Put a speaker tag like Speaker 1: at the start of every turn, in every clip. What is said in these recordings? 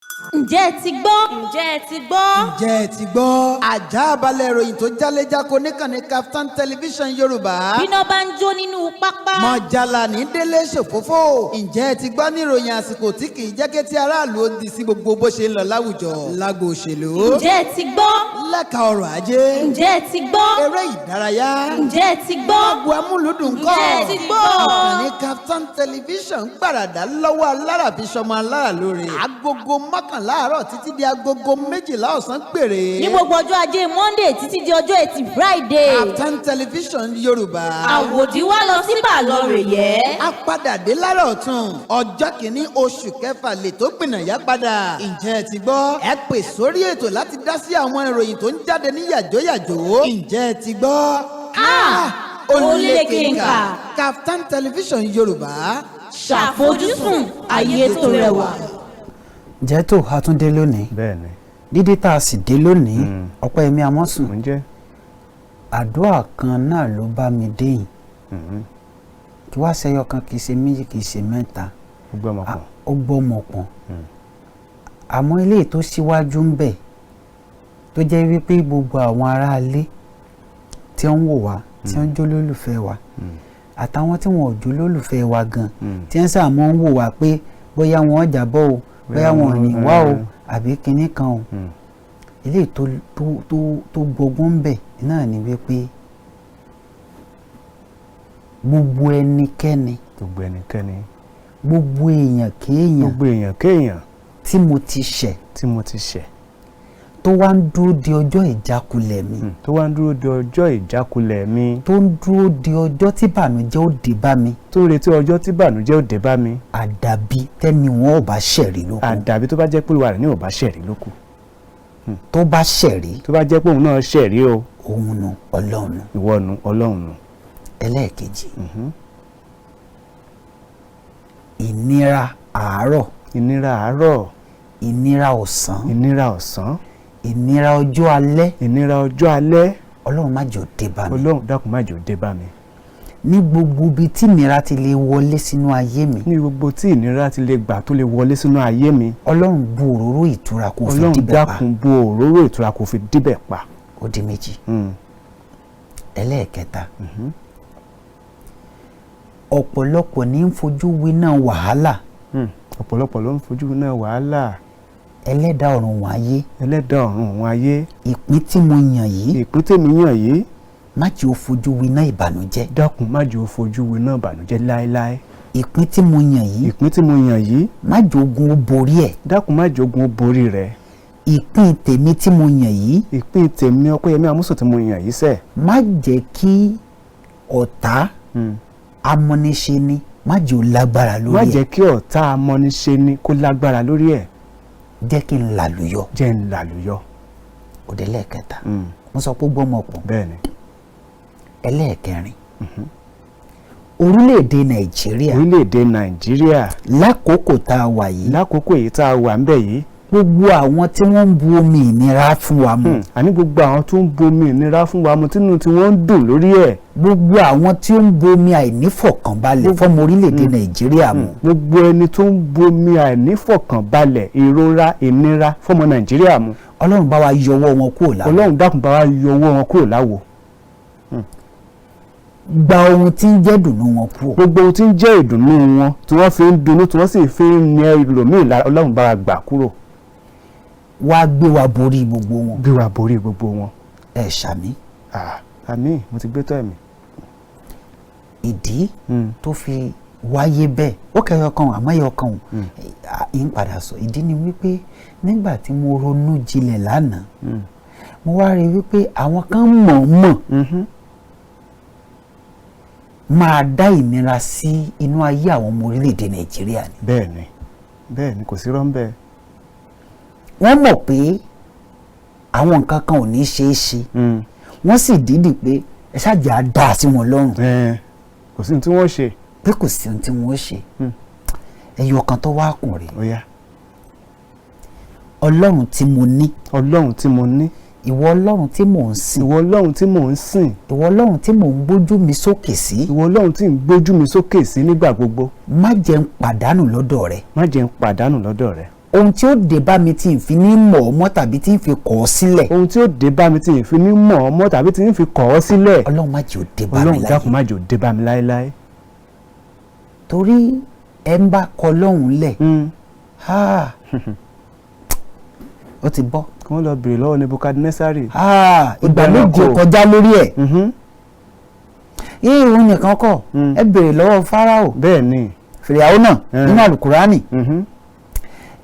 Speaker 1: Ǹjẹ́ ẹ ti gbọ́? Ǹjẹ́ ẹ ti gbọ́?
Speaker 2: Ǹjẹ́ ẹ ti gbọ́? Àjààbálẹ̀ ìròyìn tó jálẹ̀jáko níkànnì KAFTAN TV Yorùbá.
Speaker 1: Bíná bá ń jó nínú pápá.
Speaker 2: Mọ̀jàlá ní délé ṣòfófó. Ǹjẹ́ ẹ ti gbọ́ ní ìròyìn àsìkò tí kì í jẹ́ kí ti aráàlú ó di sí gbogbo bó ṣe ń lọ láwùjọ. Lágbo òṣèlú.
Speaker 1: Ǹjẹ́ ẹ ti gbọ́?
Speaker 2: Lẹ́ka ọrọ̀ ajé.
Speaker 1: Ǹjẹ́ ẹ ti gbọ́?
Speaker 2: Eré ìdárayá.
Speaker 1: Ǹjẹ́ ẹ ti gbọ́?
Speaker 2: Agbo amúlùdùn kọ́.
Speaker 1: Ǹjẹ́ ẹ ti gbọ́?
Speaker 2: Ìkànnì KAFTAN TV gbàràdà lọ́wọ́ alára fi ṣọmọ alára lóore. Agogo mọ́kànlá àárọ̀ títí di agogo 12 ọ̀sán péré.
Speaker 1: Ní gbogbo ọjọ́ ajé Monday títí di ọjọ́ Ẹtì Friday.
Speaker 2: KAFTAN TV Yorùbá.
Speaker 1: Àwòdì wá lọ sí Bàlọ́rẹ̀ yẹ.
Speaker 2: A padà dé lára ọ̀tún. Ọjọ́ kìíní oṣù kẹfà lè tó gbìnàyà padà. Ǹjẹ́ ẹ ti gbọ́? Ẹ pè sórí ètò láti dá sí àwọn ìròyìn tó ń jáde ní yàjóyàjó. Ǹjẹ́ ẹ ti gbọ́?
Speaker 1: Olékèéká.
Speaker 2: KAFTAN TV Yorùbá.
Speaker 1: Ṣàfojúsùn ayé tó rẹwà.
Speaker 3: Ǹjẹ́ tó a tún dé lónìí?
Speaker 4: Bẹ́ẹ̀ni.
Speaker 3: Dídé tá a sì dé lónìí, Ọpẹ́yẹmí Amọ́sùn.
Speaker 4: Mo ń jẹ́.
Speaker 3: Àdúrà kan náà ló bá mi dé yìí. Kí wá ṣẹyọ kan kì í ṣe méjì kì í ṣe mẹ́ta.
Speaker 4: Ó gbọ́ ọmọ pọ̀n.
Speaker 3: Ó gbọ́ ọmọ pọ̀n. Àmọ́ ilé tó síwájú ń bẹ̀ tó jẹ́ wípé gbogbo àwọn aráalé tí wọ́n ń wò wá tí wọ́n ń jó lólùfẹ́ wa àtàwọn tí wọ́n ò jó lólùfẹ́ wa gan tí wọ́n sàmọ́ ń wò wá pé bóyá wọn ò jábọ́ o bóyá wọn ò ní wá o àbí kinní kan o ilé tó gbogbo ń bẹ̀ náà ni wípé gbogbo ẹnikẹ́ni gbogbo èèyàn kéèyàn tí mo ti ṣẹ̀ tó wá ń dúró di ọjọ́ ìjákulẹ̀ mi.
Speaker 4: tó ń dúró di ọjọ́
Speaker 3: tí bànújẹ́ ó dé bá mi.
Speaker 4: tó ń retí ọjọ́ tí bànújẹ́ ó dé bá mi.
Speaker 3: àdàbí tẹ́ni wọn ò bá ṣẹ̀rí lókù.
Speaker 4: àdàbí tó bá jẹ́ pé olúwa rẹ̀ ní ò bá ṣẹ̀rí lókù.
Speaker 3: tó bá ṣẹ̀rí.
Speaker 4: tó bá jẹ́ pé òun náà ṣẹ̀rí o.
Speaker 3: òun nu ọlọ́run nu.
Speaker 4: ìwọ nu ọlọ́run nu.
Speaker 3: ẹlẹ́ẹ̀kejì. ìnira àárọ̀. ìnira ọ̀sán. ìnira ọjọ́ alẹ́. Ọlọ́run má jẹ́ ó dé bá mi.
Speaker 4: Ọlọ́run dákun má jẹ́ ó dé bá mi.
Speaker 3: ní gbogbo ibi tí ìnira ti lè wọlé sínú ayé mi.
Speaker 4: ní gbogbo tí ìnira ti lè gbà tó lè wọlé sínú ayé mi.
Speaker 3: Ọlọ́run bu òróró ìtura kó fi díbẹ̀ pa.
Speaker 4: Ọlọ́run dákun bu òróró ìtura kó fi díbẹ̀ pa.
Speaker 3: ó di méjì. ẹlẹ́ẹ̀kẹta. ọ̀pọ̀lọpọ̀ ní ń fojú winá wàhálà.
Speaker 4: ọ̀pọ̀lọpọ̀ ló ń fojú winá wàhálà.
Speaker 3: ẹlẹ́dàá ọ̀run wọn ayé. ìpín tí mo yàn yìí. má jẹ́ ó fojú winá ìbànújẹ́.
Speaker 4: dákun má jẹ́ ó fojú winá ìbànújẹ́ láéláé.
Speaker 3: ìpín tí mo yàn yìí. má jẹ́ ogun ó borí ẹ̀.
Speaker 4: dákun má jẹ́ ogun ó borí rẹ̀.
Speaker 3: ìpín tèmi tí mo yàn yìí.
Speaker 4: ìpín tèmi Ọpẹ́yẹmí Amọ́sùn tí mo yàn yìí sẹ́.
Speaker 3: má jẹ́ kí ọ̀tá amọ́niṣe ni má jẹ́ ó lágbára lórí ẹ̀.
Speaker 4: má jẹ́ kí ọ̀tá amọ́niṣe ni kó lágbára lórí ẹ̀.
Speaker 3: jẹ́ kí n làlùyọ. òde lẹ́ẹ̀kẹta. mo sọ pé gbọ́mọ pọ̀.
Speaker 4: bẹ́ẹ̀ni.
Speaker 3: ẹlẹ́ẹ̀kẹrin. orílẹ̀-èdè nàìjíríà. lákòókò tá a wà yìí.
Speaker 4: lákòókò èyí tá a wà ń bẹ̀ yìí.
Speaker 3: gbogbo àwọn tí wọ́n ń bu omi ìnira fún wa mu.
Speaker 4: àní gbogbo àwọn tó ń bu omi ìnira fún wa mu tínú tí wọ́n ń dùn lórí ẹ̀.
Speaker 3: gbogbo àwọn tí ó ń bu omi àìnífọ̀kànbalẹ̀ fọ́mọ orílẹ̀-èdè nàìjíríà mu.
Speaker 4: gbogbo ẹni tó ń bu omi àìnífọ̀kànbalẹ̀ ìrora ìnira fọ́mọ nàìjíríà mu.
Speaker 3: ọlọ́run bá wa yọwọ́ wọn kúrò láwo.
Speaker 4: ọlọ́run dákun bá wa yọwọ́ wọn kúrò láwo.
Speaker 3: gba ohun tí ń jẹ́ ìdùnnú wọn kúrò.
Speaker 4: gbogbo ohun tí ń jẹ́ ìdùnnú wọn tí wọ́n fi ń dunnú tí wọ́n sì fi ń ní ẹlòmíì lára ọlọ́run bá wa gbà kúrò.
Speaker 3: wá gbé wa borí gbogbo wọn. ẹ ṣàmì.
Speaker 4: àmín mo ti gbé tọ́ ẹ̀mí.
Speaker 3: ìdí tó fi wáyé bẹ́ẹ̀ ó kẹyọ kan àmọ́ ẹyọ kan ń padà sọ ìdí ni wípé nígbà tí mo ronú jinlẹ̀ lánàá mo wá rí wípé àwọn kan mọ̀ọ́mọ̀ máa dá ìnira sí inú ayé àwọn ọmọ orílẹ̀-èdè nàìjíríà ni.
Speaker 4: bẹ́ẹ̀ni kò sí rọ́ńbẹ́.
Speaker 3: wọ́n mọ̀ pé àwọn nǹkan kan ò ní ṣeé ṣe wọ́n sì dídì pé ẹ ṣáàjà á dá sí wọn lọ́rùn.
Speaker 4: kò sí ohun tí wọ́n ṣe.
Speaker 3: pé kò sí ohun tí wọ́n ṣe. ẹyọ kan tó wá kùn rèé. ọlọ́run tí mo ní. ìwọ ọlọ́run tí mò ń sìn.
Speaker 4: ìwọ ọlọ́run tí mò ń sìn.
Speaker 3: ìwọ ọlọ́run tí mò ń gbójú mi sókè sí.
Speaker 4: ìwọ ọlọ́run tí ń gbójú mi sókè sí nígbà gbogbo.
Speaker 3: má jẹ́ n pàdánù lọ́dọ̀ rẹ.
Speaker 4: má jẹ́ n pàdánù lọ́dọ̀ rẹ.
Speaker 3: ohun tí ó dé bá mi tí n fi ní mọ̀ ọ́ mọ́ tàbí tí n fi kọ̀ ọ́ sílẹ̀.
Speaker 4: ohun tí ó dé bá mi tí n fi ní mọ̀ ọ́ mọ́ tàbí tí n fi kọ̀ ọ́ sílẹ̀.
Speaker 3: ọlọ́run má jẹ́ ó dé bá mi láyé.
Speaker 4: ọlọ́run dákun má jẹ́ ó dé bá mi láéláé.
Speaker 3: torí ẹ ń bá kọ lọ́hùn lẹ̀ ó ti bọ́.
Speaker 4: kí wọ́n lọ bèrè lọ́wọ́ Nebukadnesari.
Speaker 3: ìgbà méje kọjá lórí ẹ̀. yíyí òun nìkan kọ́ ẹ bèrè lọ́wọ́ Fáráò.
Speaker 4: bẹ́ẹ̀ ni.
Speaker 3: Fìrìhàwó náà nínú àlùkùránì.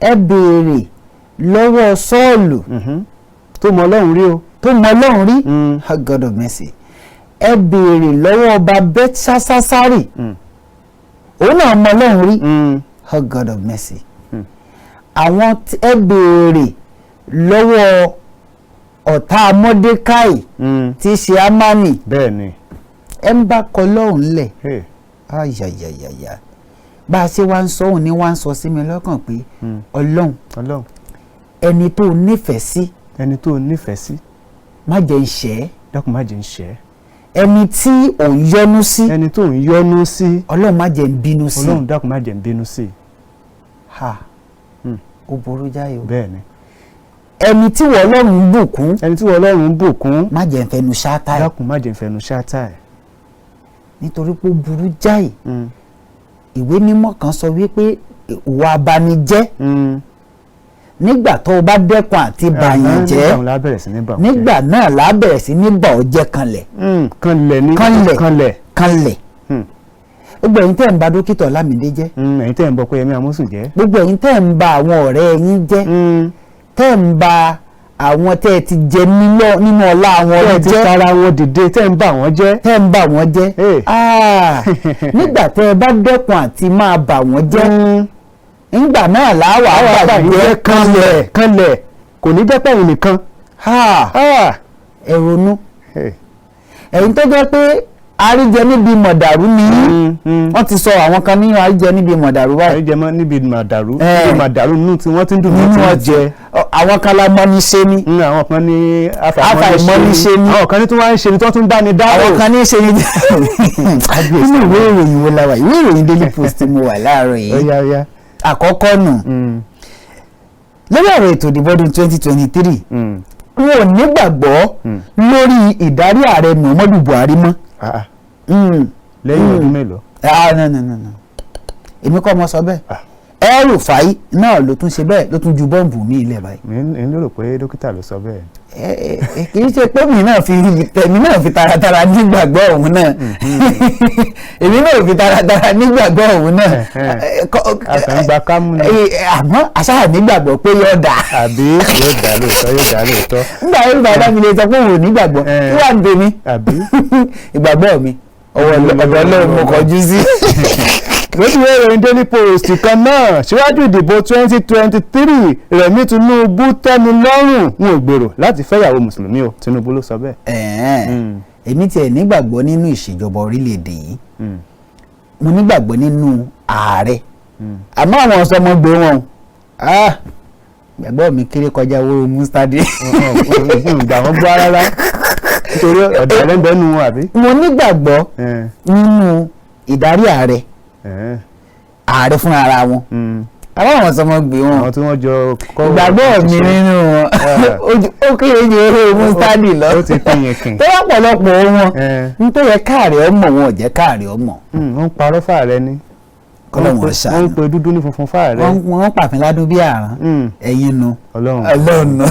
Speaker 3: ẹ béèrè lọ́wọ́ Sọ́ọ̀lù
Speaker 4: tó mọ Ọlọ́run rí o.
Speaker 3: tó mọ Ọlọ́run rí. God of mercy. ẹ béèrè lọ́wọ́ ọba Bẹ́tṣásásárì òun náà mọ Ọlọ́run rí. God of mercy. àwọn ẹ béèrè lọ́wọ́ ọ̀tá Mọ́dékáì tí í ṣe Ámánì.
Speaker 4: bẹ́ẹ̀ ni.
Speaker 3: ẹ ń bá kọ lọ́hùn lẹ̀. ayayayaya bá a ṣe wá ń sọ òun ni wá ń sọ sí mi lọ́kàn pé Ọlọ́run ẹni tó nífẹ̀ẹ́ sí.
Speaker 4: ẹni tó nífẹ̀ẹ́ sí.
Speaker 3: má jẹ́ ń ṣẹ́.
Speaker 4: dákun má jẹ́ ń ṣẹ́.
Speaker 3: ẹni tí ò ń yọ́nú sí.
Speaker 4: ẹni tó ń yọ́nú sí.
Speaker 3: Ọlọ́run má jẹ́ ń bínú sí.
Speaker 4: Ọlọ́run dákun má jẹ́ ń bínú sí.
Speaker 3: ó burú jáyò.
Speaker 4: bẹ́ẹ̀ ni.
Speaker 3: ẹni tí wọ́n Ọlọ́run ń bùkún.
Speaker 4: ẹni tí wọ́n Ọlọ́run ń bùkún.
Speaker 3: má jẹ́ ń fẹnu ṣáátá ẹ̀.
Speaker 4: dákun má jẹ́ ń fẹnu ṣáátá ẹ̀.
Speaker 3: nítorí pé ó burú jáì. ìwé mímọ́ kan sọ wípé ìwà abanijẹ́ nígbà tó o bá dẹ́kun àti bàyàn jẹ́ nígbà náà la bẹ̀rẹ̀ sí ní bà ọ́ jẹ́ kanlẹ̀.
Speaker 4: kanlẹ̀ ni
Speaker 3: kanlẹ̀. gbogbo ẹ̀yin tẹ́ ń ba dókítà Ọlámídé jẹ́.
Speaker 4: ẹ̀yin tẹ́ ń ba Ọpẹ́yẹmí Amósùn jẹ́.
Speaker 3: gbogbo ẹ̀yin tẹ́ ń ba àwọn ọ̀rẹ́ yín jẹ́. tẹ́ ń ba àwọn tẹ́ ẹ ti jẹ nínú ọlá àwọn ọ̀rẹ́ jẹ́.
Speaker 4: tẹ́ ẹ ti tara wọn dìde tẹ́ ń bà wọ́n jẹ́.
Speaker 3: tẹ́ ń bà wọ́n jẹ́. nígbà tẹ́ ẹ bá dẹ́kun àti máa bà wọ́n jẹ́ nígbà náà làwà àgbàjẹ́
Speaker 4: kanlẹ̀ kò ní jẹ́ pẹ̀yìn nìkan.
Speaker 3: ẹ ronú ẹ̀yin tó jẹ́ pé àríjẹ níbi mọ̀dàrú ni wọ́n ti sọ àwọn kan ní àríjẹ níbi mọ̀dàrú báyìí.
Speaker 4: àríjẹ níbi mọ̀dàrú nínú tí wọ́n ti ń dùn ní tí wọ́n jẹ.
Speaker 3: àwọn kan la mọ́ni ṣe ni.
Speaker 4: àwọn kan ní
Speaker 3: àfàìmọ́ni ṣe ni.
Speaker 4: àwọn kan ní tí wọ́n ń ṣe ni tí wọ́n tún bá ní dáwọ́.
Speaker 3: àwọn kan ní ṣe ni. nínú ìwé ìròyìn wo la wà ìwé ìròyìn Daily Post mo wà láàárọ̀ yìí. àkọ́kọ́ nù lórí ọ̀rọ̀ ètò ìdìbò ọdún 2023 wọn ò nígbàgbọ́ lórí ìdarí ààrẹ Muhammadu Buhari mọ́.
Speaker 4: lẹ́yìn ọdún mélòó.
Speaker 3: èmi kọ́ mọ sọ bẹ́ẹ̀ El-Rufai náà ló tún ṣe bẹ́ẹ̀ ló tún ju bọ́ǹbù mi ilẹ̀ báyìí.
Speaker 4: èmi lérò pé dókítà ló sọ bẹ́ẹ̀.
Speaker 3: kì í ṣe pé èmi náà fi taratara nígbàgbọ́ òun náà èmi náà fi taratara nígbàgbọ́ òun náà.
Speaker 4: àkàngbà kámú ni.
Speaker 3: àmọ́ àṣà nígbàgbọ́ pé yóò dà.
Speaker 4: àbí yóò dà lóòótọ́.
Speaker 3: nígbà yóò bàbá mi lè sọ pé òun ò nígbàgbọ́ kí wàá ń dè mí. ìgbàgbọ́ mi ọ̀dọ̀ Ọlọ́run mo kọjú sí.
Speaker 4: lójú ìròyìn Daily Post kan náà síwájú ìdìbò 2023 Rẹ̀mí Tinubu tẹ́mi lọ́rùn wọn ò gbèrò láti fẹ́yàwó mùsùlùmí o Tinubu ló sọ bẹ́ẹ̀.
Speaker 3: èmi tiẹ̀ nígbàgbọ́ nínú ìṣèjọba orílẹ̀-èdè yìí mo nígbàgbọ́ nínú ààrẹ àmọ́ àwọn ọ̀sọ́mọgbé wọn gbàgbọ́ mi kéré kọjá owó mustadi.
Speaker 4: gbà wọ́n gbọ́ rárá nítorí ọ̀dọ̀ ẹlẹ́gbẹ́ nu wọn àbí.
Speaker 3: mo nígbàgbọ́ nínú ìdarí ààrẹ fúnra ara wọn àwọn ọ̀sọ́mọgbé wọn
Speaker 4: àwọn tí wọ́n jọ kọ́
Speaker 3: ìgbàgbọ́ mi nínú wọn ó kéré ju owó mustadi lọ
Speaker 4: ó ti pín yẹn kìn.
Speaker 3: tó wọ́pọ̀lọpọ̀ wọn nítorí káàrẹ̀ ọmọ wọn ò jẹ́ káàrẹ̀ ọmọ.
Speaker 4: wọ́n parọ́ fàárẹ̀ ni wọ́n ń pe dúdú ní funfun fàárẹ̀.
Speaker 3: wọ́n pàfin ládùn bí àrán ẹ̀yin nu
Speaker 4: Ọlọ́run
Speaker 3: nu.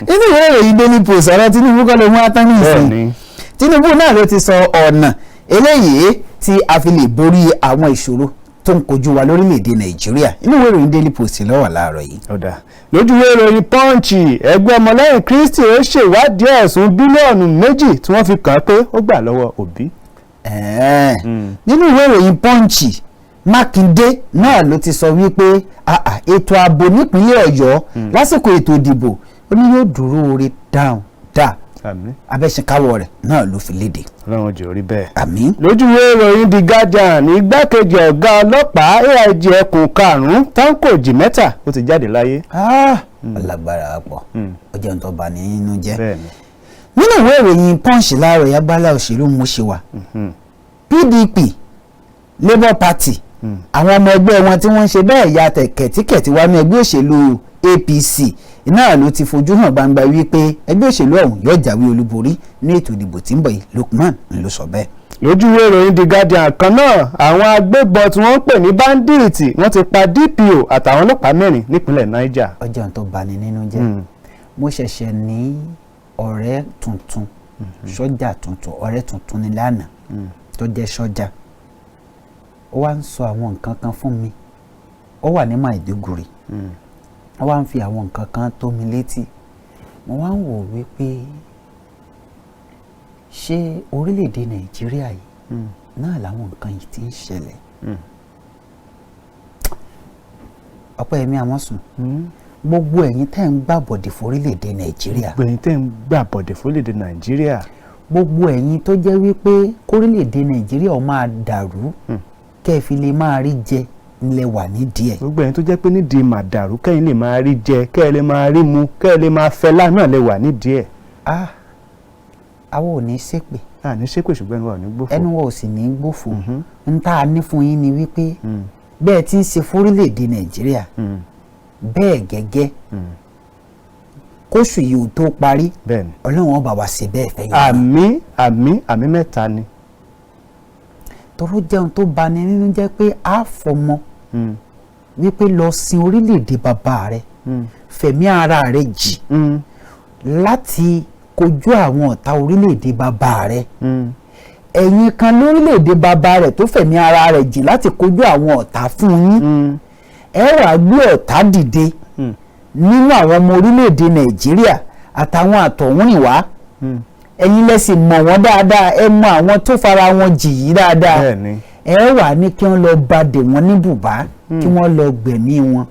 Speaker 3: nínú ìwé ìròyìn Daily Post ọ̀rọ̀ Tinubu kọ́ ló mú atán ní ìsìn. Tinubu náà ló ti sọ ọ̀nà eléyìí tí a fi lè borí àwọn ìṣòro tó ń kojú wa lórílẹ̀‐èdè Nàìjíríà inú ìwé ìròyìn Daily Post ló wà láàárọ̀ yìí.
Speaker 4: lójú ìwé ìròyìn Punch ẹgbẹ́ ọmọlẹ́yìn Kristi ó ṣèwádìí ẹ̀sùn bílíọ̀nù 2 tí wọ́n fi kàn án pé ó gbà lọ́wọ́ Obi.
Speaker 3: nínú ìwé ìròyìn Punch Mákindé náà ló ti sọ wípé ètò ààbò nípínlẹ̀ Ọ̀yọ́ lásìkò ètò ìdìbò ó ní yóò dúró orí dáadáa abẹ́sìnkáwọ́ rẹ̀ náà ló fi léde.
Speaker 4: Ọlọ́run jẹ́ orí bẹ́ẹ̀.
Speaker 3: àmín.
Speaker 4: lójú ìwé ìròyìn The Guardian igbákejì ọ̀gá ọlọ́pàá AIG ẹkùn 5 Tanko Jimeta ó ti jáde láyé.
Speaker 3: alágbára pọ̀ ó jẹ́ ohun tó bà ní nínú jẹ́. nínú ìwé ìròyìn Punch láàárọ̀ yagbálá òṣèlú mo ṣe wà PDP Labour Party àwọn ọmọ ẹgbẹ́ wọn tí wọ́n ń ṣe bẹ́ẹ̀ ya kẹ̀tíkẹ̀tí wá ní ẹgbẹ́ òṣèlú APC náà ló ti fojú hàn gbangba wípé ẹgbẹ́ òṣèlú ọ̀hún yóò jáwé olúborí ní ètò ìdìbò tí ń bọ̀ yìí. Lukman ló sọ bẹ́ẹ̀.
Speaker 4: lójúwé ìròyìn The Guardian kan náà àwọn agbébọn tí wọ́n ń pè ní báńdíìtì wọ́n ti pa DPO àtàwọn ọlọ́pàá 4 nípínlẹ̀ Niger.
Speaker 3: ọjọ́ tó bani nínú jẹ́ mo ṣẹ̀ṣẹ̀ ní ọ̀rẹ́ tuntun sọ́jà tuntun ọ̀rẹ́ tuntun ní lánàá tó jẹ́ sọ́jà ó wá ń sọ àwọn nǹkan kan fún mi ó wà ní Maiduguri ó wá ń fi àwọn nǹkan kan tó mi létí mo wá ń wò wípé ṣé orílẹ̀-èdè Nàìjíríà yìí náà làwọn nǹkan yìí ti ń ṣẹlẹ̀ Ọpẹ́yẹmí Àmọ́sùn gbogbo ẹ̀yin tẹ́ ń gbàbọ̀dè forílẹ̀-èdè Nàìjíríà
Speaker 4: gbogbo ẹ̀yin tẹ́ ń gbàbọ̀dè forílẹ̀-èdè Nàìjíríà
Speaker 3: gbogbo ẹ̀yin tó jẹ́ wípé kórílẹ̀-èdè Nàìjíríà ó máa dàrú kẹ́ ẹ fi lè máa rí jẹ ńlẹ̀ wà nídìí ẹ̀.
Speaker 4: gbogbo ẹ̀yin tó jẹ́ pé nídìí màdàrú kẹ́yìn lè máa rí jẹ kẹ́ ẹ lè máa rí mu kẹ́ ẹ lè máa fẹ́ lánàá lè wà nídìí ẹ̀.
Speaker 3: àwọn ò ní ṣépè.
Speaker 4: ní ṣépè ṣùgbọ́n ẹnu wa ò ní gbófo.
Speaker 3: ẹnu wa ò sì ní gbófo. n tá a ní fún yín ni wípé bẹ́ẹ̀ tí ń ṣe fórílẹ̀-èdè Nàìjíríà bẹ́ẹ̀ gẹ́gẹ́ kóṣù yìí ò tó parí Ọlọ́run ó bá wa ṣe bẹ́ẹ̀ fẹ́
Speaker 4: yín. àmì 3 ni.
Speaker 3: toró jẹun tó bani nínú jẹ́ pé a fọmọ wípé lọ sin orílẹ̀-èdè bàbá rẹ fẹ̀mí ara rẹ jì láti kojú àwọn ọ̀tá orílẹ̀-èdè bàbá rẹ ẹ̀yin kan lórílẹ̀-èdè bàbá rẹ tó fẹ̀mí ara rẹ jì láti kojú àwọn ọ̀tá fún yín ẹ wàá gbé ọ̀tá dìde nínú àwọn ọmọ orílẹ̀-èdè Nàìjíríà àtàwọn àtọ̀húnrìnwá ẹ̀yin lẹ́sìn mọ̀ wọ́n dáadáa ẹ mọ àwọn tó fara wọn jì yìí dáadáa ẹ wà ní kí wọ́n lọ bá dè wọ́n ní bùbá kí wọ́n lọ gbẹ̀mí wọn.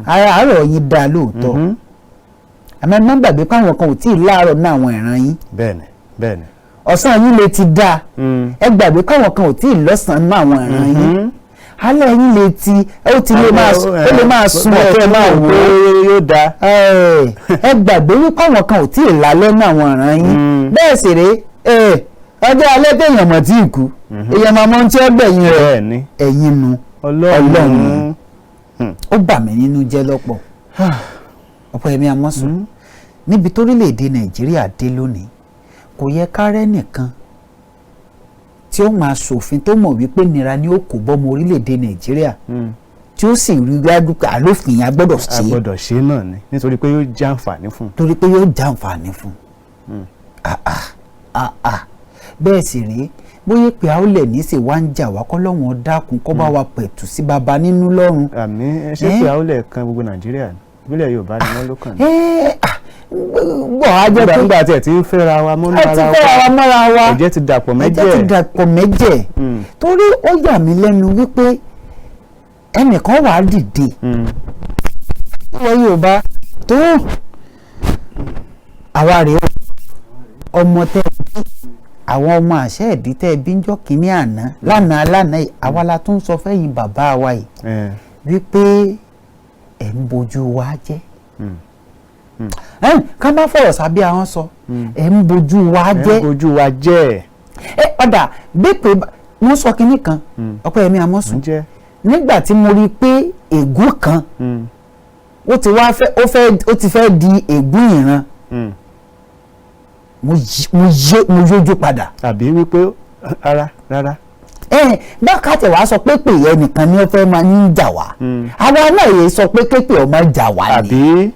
Speaker 3: àárọ̀ yín dáa lóòótọ́ àmọ́ ẹ má gbàgbé pé àwọn kan ò tí ì láàárọ̀ ní àwọn ìran yín.
Speaker 4: bẹ́ẹ̀ni.
Speaker 3: ọ̀sán yín lè ti dáa ẹ gbàgbé pé àwọn kan ò tí ì lọ́sàn-án ní àwọn ìran yín alẹ́ yín lè ti ó ti lè máa sun ọ̀tẹ́ máa wò ó
Speaker 4: yóò dáa.
Speaker 3: ẹ gbàgbé wípé àwọn kan ò tí ì lálẹ́ ní àwọn ìran yín bẹ́ẹ̀ sì rèé ọjọ́ alẹ́ téèyàn mọ̀ tí ì kú èèyàn máa mọ tí ó gbẹ̀yìn rẹ̀ ẹ̀yìn nu Ọlọ́run ó bà mí nínú jẹ́ lọ́pọ̀ Ọpẹ́yẹmí Àmọ́sùn níbi torílẹ̀-èdè Nàìjíríà dé lónìí kò yẹ kárẹ́ nìkan tí ó máa ṣòfin tó mọ̀ wípé nira ni ó kò bọ́mọ orílẹ̀-èdè Nàìjíríà tí ó sì rí dájú pé àlófin a gbọ́dọ̀ ṣe.
Speaker 4: a gbọ́dọ̀ ṣe náà ni nítorí pé yóò já àǹfààní fún.
Speaker 3: torí pé yóò já àǹfààní fún. bẹ́ẹ̀ sì rèé bóyá pé a ó lẹ̀ ní ṣe wá ń jà wá kọ́ lọ́wọ́n dákun kọ́ bá wa pẹ̀tù sí baba nínú lọ́rùn.
Speaker 4: àmì ṣé pé a ó lẹ̀ kan gbogbo Nàìjíríà ìpínlẹ̀ Yorùbá ni wọ́n ló kàn ní.
Speaker 3: gbọ́ a jẹ́ pé
Speaker 4: nígbà tí ẹ ti ń fẹ́ra wa mọ́ra wa ẹ̀jẹ̀ ti dàpọ̀
Speaker 3: mẹ́jẹ̀ torí ó yà mí lẹ́nu wípé ẹnìkan wàá dìde wọ́n Yorùbá tó àwa rèé ọmọ tẹ́ àwọn ọmọ àṣẹ ìdí tẹ́ bí ń jọ́ kínní àná lánàá àwa la tún sọ fẹ́yìn bàbá wa yìí wípé ẹ̀ ń bojú wa jẹ́ ká má fọ̀rọ̀ sábẹ́ àwọn sọ ẹ̀ ń bojú wa jẹ́ ọ̀dà bẹ́ẹ̀ wọ́n sọ kinní kan Ọpẹ́yẹmí Àmọ́sùn nígbà tí mo rí i pé ègún kan ó ti fẹ́ di ègún ìran mo yójú padà.
Speaker 4: àbí wípé rárá.
Speaker 3: bákàtẹ̀ wàá sọ pé pé ẹnìkan ni ó fẹ́ máa ń jà wá àwa náà yẹ sọ pé képe ọmọ jà wá ni.
Speaker 4: àbí.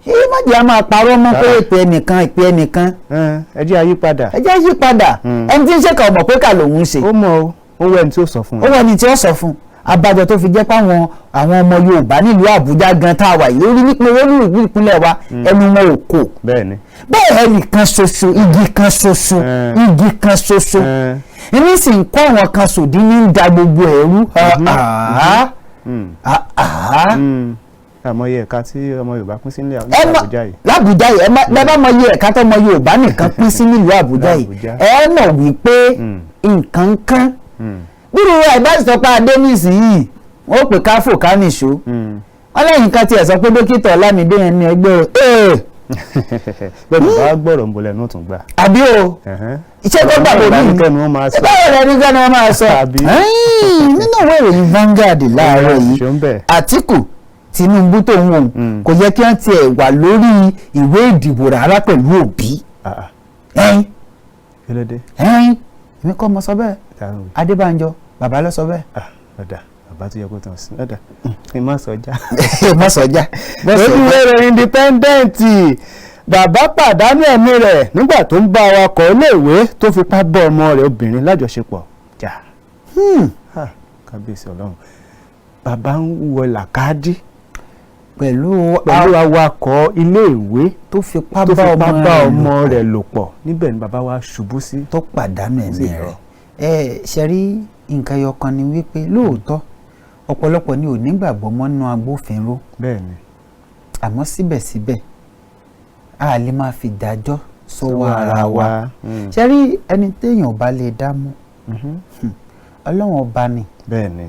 Speaker 3: èyí má jẹ́ a máa parọ́ mọ́ pé ìpè ẹnìkan.
Speaker 4: ẹ jẹ́ àyípadà.
Speaker 3: ẹni tí ń ṣe kà ọmọ pé kà lòun ṣe.
Speaker 4: ó mọ ó wọ ẹni tí ó sọ fún.
Speaker 3: ó wọ ẹni tí ó sọ fún abájọ tó fi jẹ́ pé àwọn ọmọ Yorùbá nílùú Àbújá gan tá a wà yìí lórí nípínlẹ̀ ìpínlẹ̀ wa ẹnu wọn ò kò.
Speaker 4: bẹ́ẹ̀ni.
Speaker 3: bẹ́ẹ̀ ẹnìkan ṣoṣo igi kan ṣoṣo èmi sì ń kó àwọn kan sòdí ní da gbogbo ẹ̀rú.
Speaker 4: àmọye ẹ̀ka tí ọmọ Yorùbá pín sí nílùú Àbújá yìí.
Speaker 3: l'Àbújá yìí ẹ bá mọye ẹ̀ka tó ọmọ Yorùbá nìkan pín sí nílùú Àbújá yìí ẹ mọ̀ wípé nǹkan kan bírú àìbáṣe sọ pé adé nísìnyìí wọ́n pè káfò ká nìṣó wọ́n lẹ́yìn kan tiẹ̀ sọ pé dókítà Ọlámidé yẹn ní ẹgbẹ́
Speaker 4: bẹ́ẹ̀ bá gbọ́rọ̀ ń bolẹ̀ ní òtún gbà.
Speaker 3: àbí o iṣẹ́ tó gbà lórí mi
Speaker 4: kẹ́ni wọ́n máa sọ.
Speaker 3: báwo ni kẹ́ni wọ́n máa sọ. nínú ìwé ìròyìn Vanguard láàárọ̀ yìí Àtíkù Tinubu tó ń wò kò yẹ kí wọ́n tiẹ̀ wà lórí ìwé ìdìbò rárá pẹ̀lú Òbí.
Speaker 4: kí ló dé.
Speaker 3: èmi kọ́ mo sọ bẹ́ẹ̀ Adébánjọ bàbá ló sọ bẹ́ẹ̀.
Speaker 4: ọ̀dà bàbá tó yẹ kó tàn sí ọ̀dà ẹ má sọjá.
Speaker 3: má sọjá.
Speaker 4: lójú ẹ̀rọ Independent bàbá pàdánù ẹ̀mí rẹ̀ nígbà tó ń bá awakọ̀ iléèwé tó fipá bọ́ ọmọ rẹ̀ obìnrin lájọṣepọ̀ jà. kábíyèsí Ọlọ́run bàbá ń wọ làkàdí pẹ̀lú awakọ̀ iléèwé tó fipá bá ọmọ rẹ̀ lò pọ̀ níbẹ̀ ni bàbá wa ṣubú sí.
Speaker 3: tó pàdánù ẹ̀mí rẹ̀. ṣe rí nǹkan ẹyọkan ni wípé lóòótọ́ ọ̀pọ̀lọpọ̀ ni ò nígbàgbọ́ mọ́nú agbófinró.
Speaker 4: bẹ́ẹ̀ni.
Speaker 3: àmọ́ síbẹ̀síbẹ̀ a lè máa fi dájọ́ sọ́wọ́ ara wa. ṣe rí ẹni téèyàn bá lè dá mú Ọlọ́run ọba ni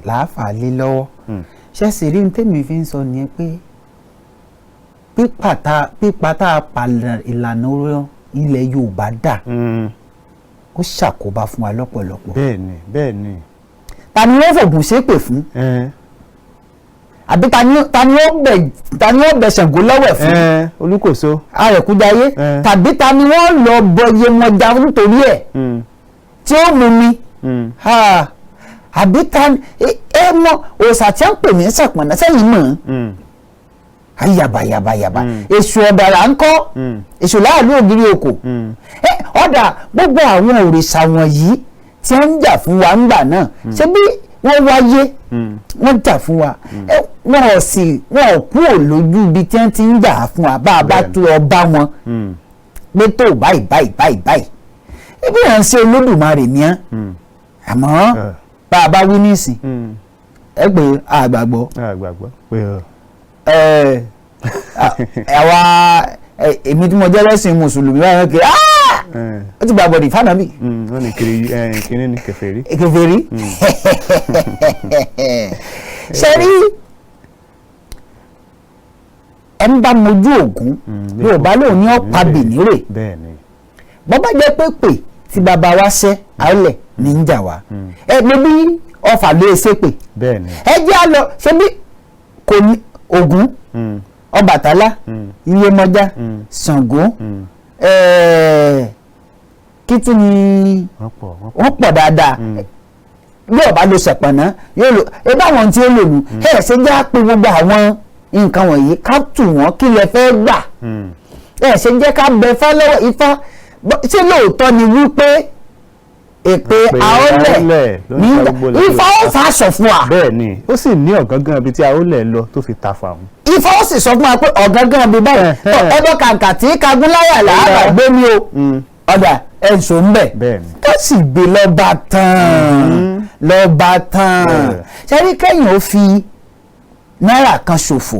Speaker 3: làáfà lé lọ́wọ́. ṣe sì rí ní tèmi fi ń sọ nìyẹn pé pípa tá a pa ìlànà ilẹ̀ Yorùbá dà ó ṣàkóbá fún wa lọ́pọ̀lọpọ̀.
Speaker 4: bẹ́ẹ̀ni.
Speaker 3: ta ni wọ́n fògùn ṣépè fún? àbí ta ni ó bẹ Ṣàngó lọ́wẹ̀ fún?
Speaker 4: Olúkòso.
Speaker 3: Arẹ̀kújayé. tàbí ta ni wọ́n lọ bọyé wọn já nítorí ẹ̀ tí ó mú mi? àbí ta ẹ mọ òòṣà tí wọ́n pè ní Ṣàpọ̀nná sẹ́yìn mọ̀ yaba èṣù ọ̀dàrà ń kọ́ èṣù láàlú ògiri oko ọ̀dà gbogbo àwọn òrìṣà wọ̀nyí tí wọ́n ń jà fún wa ńgbà náà ṣé bí wọ́n wáyé wọ́n jà fún wa wọn ò kúrò lójú ibi tí wọ́n ti ń jà fún wa bá a bá tó ọba wọn pé tó báyìí ibi à ń ṣe Olódùmarè ní án àmọ́ bá a bá wí nísìn ẹ pé àgbàgbọ́ àwa èmi tí mo jẹ́ lẹ́sìn mùsùlùmí wáyé kiri ó ti gbàgbọ́ di fánàbì.
Speaker 4: wọ́n ní kiri ní kèfèrí.
Speaker 3: kèfèrí. ṣe rí ẹ ń bá mojú ògún Yorùbá lòun ní ọ̀pá bìnírè bọ́bá jẹ́ pé tí bàbá wa ṣẹ́ àálẹ̀ ní ń jà wá ẹ bí ọfà ló ṣe pè ẹ jẹ́ àlọ́ ṣe bí kò ní Ògún Ọbàtálá Iyemọja Ṣàngó kí tún ni wọ́n pọ̀ dáadáa bí ọba lo Ṣàpọ̀nná yóò lò ebí àwọn tí ó lò nù ṣe já pé gbogbo àwọn nǹkan wọ̀nyí ká tù wọ́n kí lẹ fẹ́ gbà ṣe jẹ́ ká bẹ fọ́lọ́wọ́ Ifá ṣé lóòótọ́ ni wípé èpè àólẹ̀ nígbà Ifá ó fàṣọ fún wa.
Speaker 4: bẹ́ẹ̀ni ó sì ní ọ̀gángan ibi tí àólẹ̀ lọ tó fi ta fáwọn.
Speaker 3: Ifá ó sì sọ fún wa pé ọ̀gángan ibi báyìí ẹbọ kàǹkà tí kagúnláyà làárà gbé mi o ọ̀dà ẹ̀sùn ń bẹ̀ tó sì gbé lọ́ba tán ṣẹ́rí kẹ́yìn ó fi náírà kan ṣòfò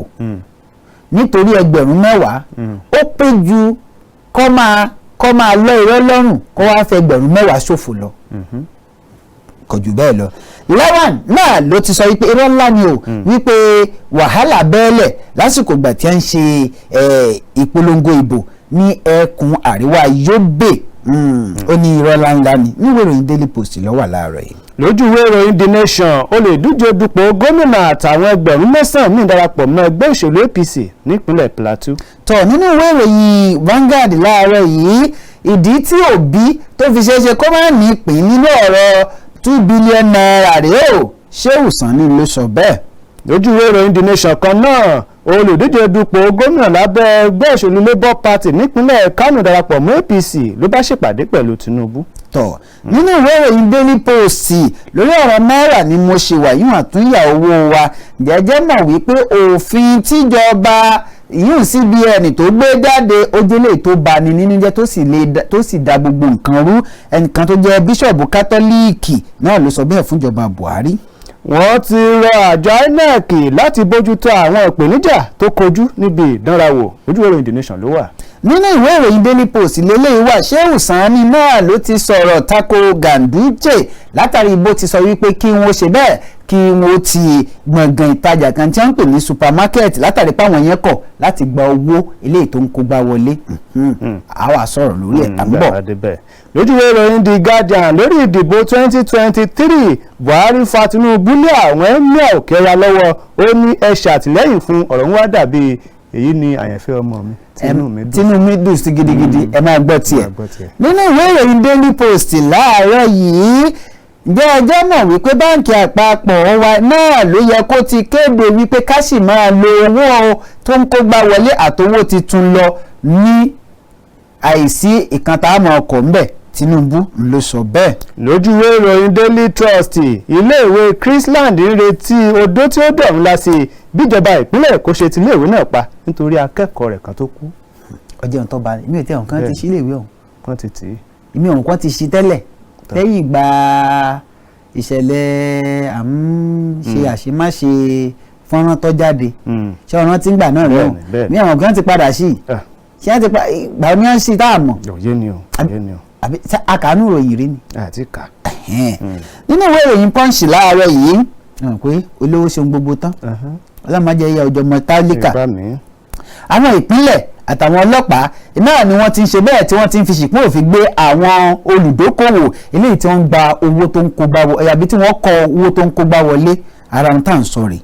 Speaker 3: nítorí ẹgbẹ̀rún mẹ́wàá ó pé ju kọ́ máa lọ irọ́ lọ́rùn kó wá fẹ́ ẹgbẹ̀rún mẹ́wàá ṣòfò lọ kò jù bẹ́ẹ̀ lọ. Lawan náà ló ti sọ wípé irọ́ ńlá ni o wípé wàhálà bẹ́ẹ̀lẹ̀ lásìkò ìgbà tí wọ́n ń ṣe ìpolongo ìbò ní ẹkùn àríwá Yobe ó ní irọ́ ńláńlá ni níwèé ìròyìn Daily Post ló wà láàárọ̀ yìí.
Speaker 4: lójú ìwé ìròyìn The Nation olùdíje dupò gómìnà àtàwọn ẹgbẹ̀rún mẹ́sàn-án míì darapọ̀ mọ́ ẹgbẹ́ òṣèlú APC nípínlẹ̀ Plateau.
Speaker 3: tọ́ nínú ìwé ìròyìn Vanguard láàárọ̀ yìí ìdí tí Òbí tó fi ṣeéṣe kó má ní ìpín nínú ọ̀rọ̀ 2 billion naira rèé o Shehu Sani ló sọ bẹ́ẹ̀.
Speaker 4: lójú ìwé ìròyìn The Nation kan náà olùdíje dupò gómìnà lábẹ́ ẹgbẹ́ òṣèlú Labour Party nípínlẹ̀ Kánò darapọ̀ mọ́ APC ló bá ṣèpàdé pẹ̀lú Tinubu.
Speaker 3: tọ́ nínú ìwé ìròyìn Daily Post lórí ọ̀rọ̀ náírà ni mo ṣe wà yíwọ̀n àtúnyà owó wa jẹ́jẹ́ mọ̀ wípé òfin tíjọba yíyún CBN tó gbé jáde ojúlé tó bani nínú jẹ́ tó sì da gbogbo nǹkan rú ẹnìkan tó jẹ́ bíṣọ̀bù kátólíìkì náà ló sọ bẹ́ẹ̀ fúnjọba Buhari.
Speaker 4: wọ́n ti rọ àjọ INEC láti bójútó àwọn ìpèníjà tó kojú níbi ìdánrawò ojú ìròyìn The Nation ló wà.
Speaker 3: nínú ìwé ìròyìn Daily Post lélẹ́yìí wà Shehu Sani náà ló ti sọ̀rọ̀ tako Ganduje látàrí bó ti sọ wípé kí wọ́n ṣe bẹ́ẹ̀ kí wọ́n ti gbọ̀ngàn ìtajà kan tí wọ́n ń pè ní supermarket látàrí pé àwọn yẹn kọ̀ láti gba owó eléyìí tó ń kó gbá wọlé àwa sọ̀rọ̀ lórí ẹ̀ à ń bọ̀.
Speaker 4: lójúwé ìròyìn The Guardian lórí ìdìbò 2023 Buhari fa Tinubu lé àwọn emir òkèra lọ́wọ́ ó ní ẹ ṣàtìlẹ́yìn fún ọ̀rọ̀ ń wá dàbí èyí ni àyànfẹ́ ọmọ mi
Speaker 3: tínú mi dùn sí gidigidi ẹ máa gbọ́ tiẹ̀ nínú ìwé ìròyìn Daily Post láàárọ̀ yìí ǹjẹ́ ẹjọ́ mọ̀ wípé báǹkì àpapọ̀ wa náà ló yẹ kó ti kéde wípé ká sì máa lo owó tó ń kó gbá wọlé àtowó titun lọ ní àìsí ìkàntàmọ́ ọkọ̀ ńbẹ̀ Tinubu ló sọ bẹ́ẹ̀.
Speaker 4: lójúwé ìròyìn Daily Trust iléèwé Chrisland ń retí odó tí ó dọ̀rùn láti bíjọba ìpínlẹ̀ Èkó ṣe ti iléèwé náà pa nítorí akẹ́kọ̀ọ́ rẹ̀ kan tó kú.
Speaker 3: ọjọ́ ìtọ́ ba mi ò tẹ́ ọ̀hún kan ti ṣí iléèwé ọ̀hún.
Speaker 4: wọ́n ti tì í.
Speaker 3: ìmí ọ̀hún kan ti ṣí tẹ́lẹ̀ lẹ́yìn ìgbà ìṣẹ̀lẹ̀ ṣe àṣemáṣe fọ́nrán tó jáde ṣé ọ̀ràn tí ń gbà náà lọ́wọ́ mi àwọn kan ti padà sí ṣé wọ́n ti pa ìgbà oníyàn sí tá a mọ̀.
Speaker 4: òye ni o òye ni o.
Speaker 3: àbí akànú ìròyìn rí ni.
Speaker 4: àti kà.
Speaker 3: nínú ìwé ìròyìn Punch láàárọ̀ yìí pé olówó ṣeun gbogbo tán ọlọ́mọdé yẹ ọjọ́ mọ tálíkà àwọn ìpínlẹ̀ àtàwọn ọlọ́pàá náà ni wọ́n ti ń ṣe bẹ́ẹ̀ tí wọ́n ti ń fi ṣìpín òfin gbé àwọn olùdókòwò eléyìí tí wọ́n ń gba owó tó ń kó gbá wọlé àbí tí wọ́n kọ owó tó ń kó gbá wọlé ara ń tà ń sọ rè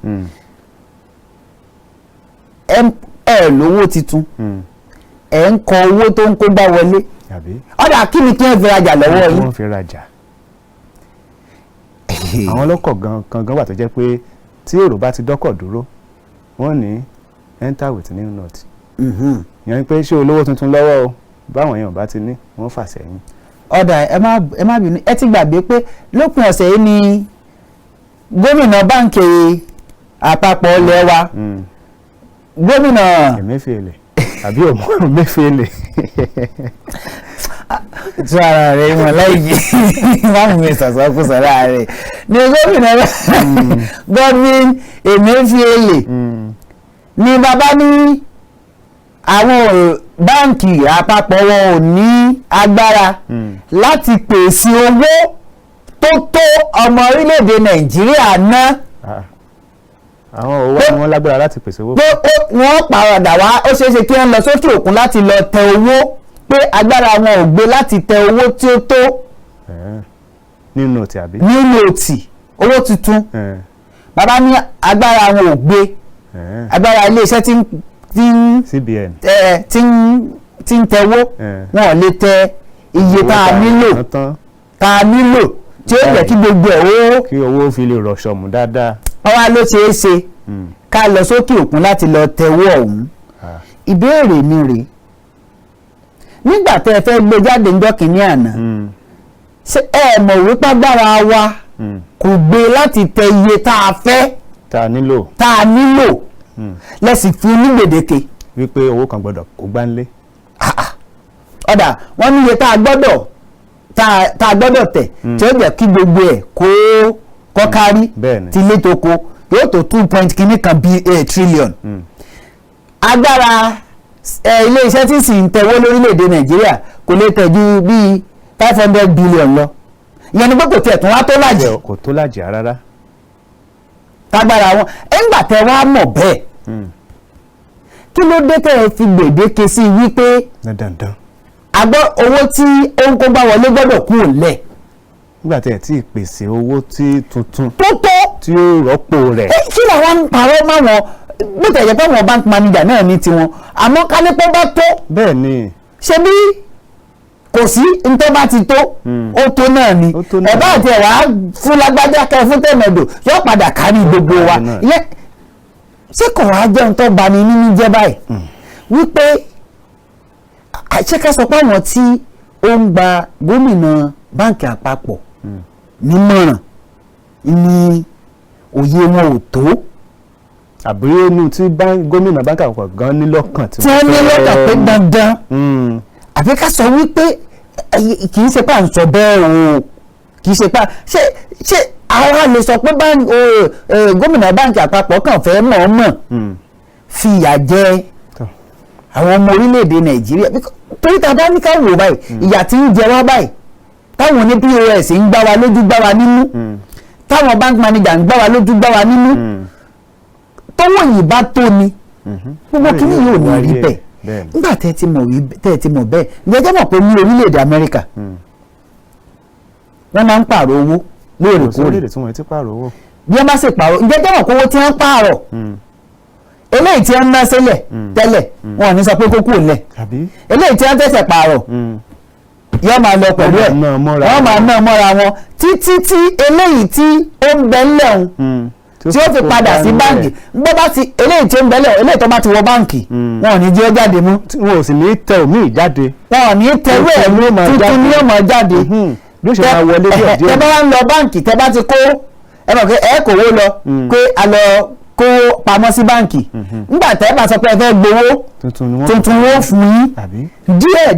Speaker 3: ẹ lówó titun ẹ ń kọ owó tó ń kó gbá wọlé ọ̀dà kí ni kí wọ́n fi rajà lọ́wọ́ yín.
Speaker 4: wọ́n fi rajà àwọn ọlọ́kọ̀ gan wà tó jẹ́ pé tí èrò bá ti dọ́kọ̀ dúró wọ́n ní enter with new note. ìyẹn pé ṣé olówó tuntun lọ́wọ́ o báwọn èèyàn bá ti ní wọ́n fà sẹ́yìn.
Speaker 3: ọ̀dà ẹ má bínú ẹ ti gbàgbé pé lópin ọ̀sẹ̀ yìí ni gómìnà báǹkì àpapọ̀ ilé wa gómìnà
Speaker 4: Emefiele àbí Emefiele
Speaker 3: tí ara rẹ̀ mọ̀ láìjì máa mi sàṣàkó sọ̀rọ̀ rẹ̀ ni gómìnà Godwin Emefiele ni bàbá ní àwọn báǹkì àpapọ̀ wọn ò ní agbára láti pèsè owó tó tó ọmọ orílẹ̀-èdè Nàìjíríà ná.
Speaker 4: àwọn owó ni wọ́n lágbára láti pèsè owó.
Speaker 3: pé wọ́n pàrọ̀dà wá ó ṣeéṣe kí wọ́n lọ sókè òkun láti lọ tẹ owó pé agbára wọn ò gbé láti tẹ owó tí ó tó.
Speaker 4: nínú nòtì àbí.
Speaker 3: nínú nòtì owó tuntun bàbá ní agbára wọn ò gbé agbára iléeṣẹ́
Speaker 4: CBN
Speaker 3: tí ń tẹwó wọn ò lè tẹ iye tá a nílò tí ó jẹ́ kí gbogbo ẹ̀
Speaker 4: kí owó fi lè rọ̀ṣọ̀mù dáadáa.
Speaker 3: ọwọ́ ló ṣeé ṣe ká lọ sókè òkun láti lọ tẹwó ọ̀hún. ìbéèrè mi rèé nígbà tẹ́ ẹ fẹ́ gbé jáde ńjọ́ kìíní àná ṣé ẹ mọ̀ wípé agbára wa kò gbé láti tẹ iye tá a fẹ́
Speaker 4: tá a nílò
Speaker 3: lẹ́sìn fi onígbèdéke.
Speaker 4: wípé owó kan gbọ́dọ̀ kó gbánlé.
Speaker 3: ọ̀dà wọ́n ní iye tá a gbọ́dọ̀ tẹ̀ tí ó jẹ́ kí gbogbo ẹ̀ kó kárí ti ilé tó kó yóò tó 2.kìíní trillion. agbára ilé-iṣẹ́ tí sì ń tẹ̀wó lórílẹ̀‐èdè Nàìjíríà kò lè tẹ̀ ju bíi 500 billion lọ. ìyẹn ni pé kò tiẹ̀ tún wá tó lájì.
Speaker 4: kò tó lájì rárá.
Speaker 3: tágbára wọn ẹ̀ǹgbà tẹ wá mọ̀ bẹ́ẹ̀ kí ló dé tẹ́ ẹ fi gbèdéke sí wípé
Speaker 4: dandan
Speaker 3: àgbọ̀ owó tí ó ń kó bá wọlé gbọ́dọ̀ kú òǹlẹ̀.
Speaker 4: nígbà tí ẹ ti pèsè owó tí tuntun
Speaker 3: tó
Speaker 4: tí ó rọ́pò rẹ̀.
Speaker 3: kí làwọn ń parọ́ máwọn bó tẹ̀yẹ pé àwọn bank manager náà ní tiwọn àmọ́ kálípọ́ bá tó.
Speaker 4: bẹ́ẹ̀ ni.
Speaker 3: ṣé bí kò sí ntọ́ bá ti tó ó tó náà ni ẹ̀bá àti ẹ̀wà fún lágbájá kẹ́ fún tẹ̀mẹ̀dò yóò padà kárí gbogbo wa ìyẹn ṣé kò wá jẹun tó bá ní nínú jẹ́ báyìí wípé àṣekẹ́ sọ pé àwọn tí ó ń gba gómìnà báǹkì àpapọ̀ nímọ̀ràn ní òye wọn ò tó.
Speaker 4: àbúrò inú tí gómìnà báǹkì àpapọ̀ gan ní lọ́kàn
Speaker 3: tí wọ́n ní lọ́kàn pé dandan àfi ká sọ wípé kì í ṣe pà ń sọ bẹ́ẹ̀ o kì í ṣe pà ṣé àwa lè sọ pé gómìnà báǹkì àpapọ̀ kàn fẹ́ mọ̀ọ́mọ̀ fi ìyà jẹ àwọn ọmọ orílẹ̀-èdè Nàìjíríà torí ta bá ní ká wò báyìí ìyà tí ń jẹ wá báyìí táwọn ní POS ń gbá wa lójú gbá wa nínú táwọn bank manager ń gbá wa lójú gbá wa nínú tówó yìí bá tó ni gbogbo kìíní yóò ní rí bẹ́ẹ̀ nígbà tẹ́ ẹ ti mọ̀ bẹ́ẹ̀ ǹjẹ́ mọ̀ pé ní orílẹ̀-èdè Amẹ́ríkà wọ́n máa ń pààrọ̀ owó lóòrèkóòrè bí wọ́n bá sì pààrọ̀ ǹjẹ́ mọ̀ pé owó tí wọ́n pààrọ̀ eléyìí tí wọ́n ná sílẹ̀ tẹ́lẹ̀ wọn ò ní sọ pé kó kúrò lẹ̀ eléyìí tí wọ́n tẹ̀sẹ̀ pààrọ̀ yóò máa lọ pẹ̀lú ẹ̀ wọ́n máa ná mọ́ra wọn títí tí eléyìí tí ó ń bẹ ńlẹ̀ ọ̀hún tí ó fi padà sí báǹkì gbọ́ bá ti eléyìí tí ó ń bẹ ńlẹ̀ eléyìí tó bá ti wọ báǹkì wọn ò ní jẹ́ jáde mú.
Speaker 4: wọn ò sì ní tẹ omi jáde.
Speaker 3: wọn ò ní tẹ̀wé ẹ̀ tuntun ni yóò máa jáde.
Speaker 4: bí ó ṣe máa wọlé díẹ̀ díẹ̀.
Speaker 3: tẹ bá wá ń lọ báǹkì tẹ bá ti kó ẹ mọ̀ pé ẹ kò wó lọ pé a lọ kó pamọ́ sí báǹkì nígbà tẹ́ bá sọ pé ẹ fẹ́ gbowó tuntun wó fún yín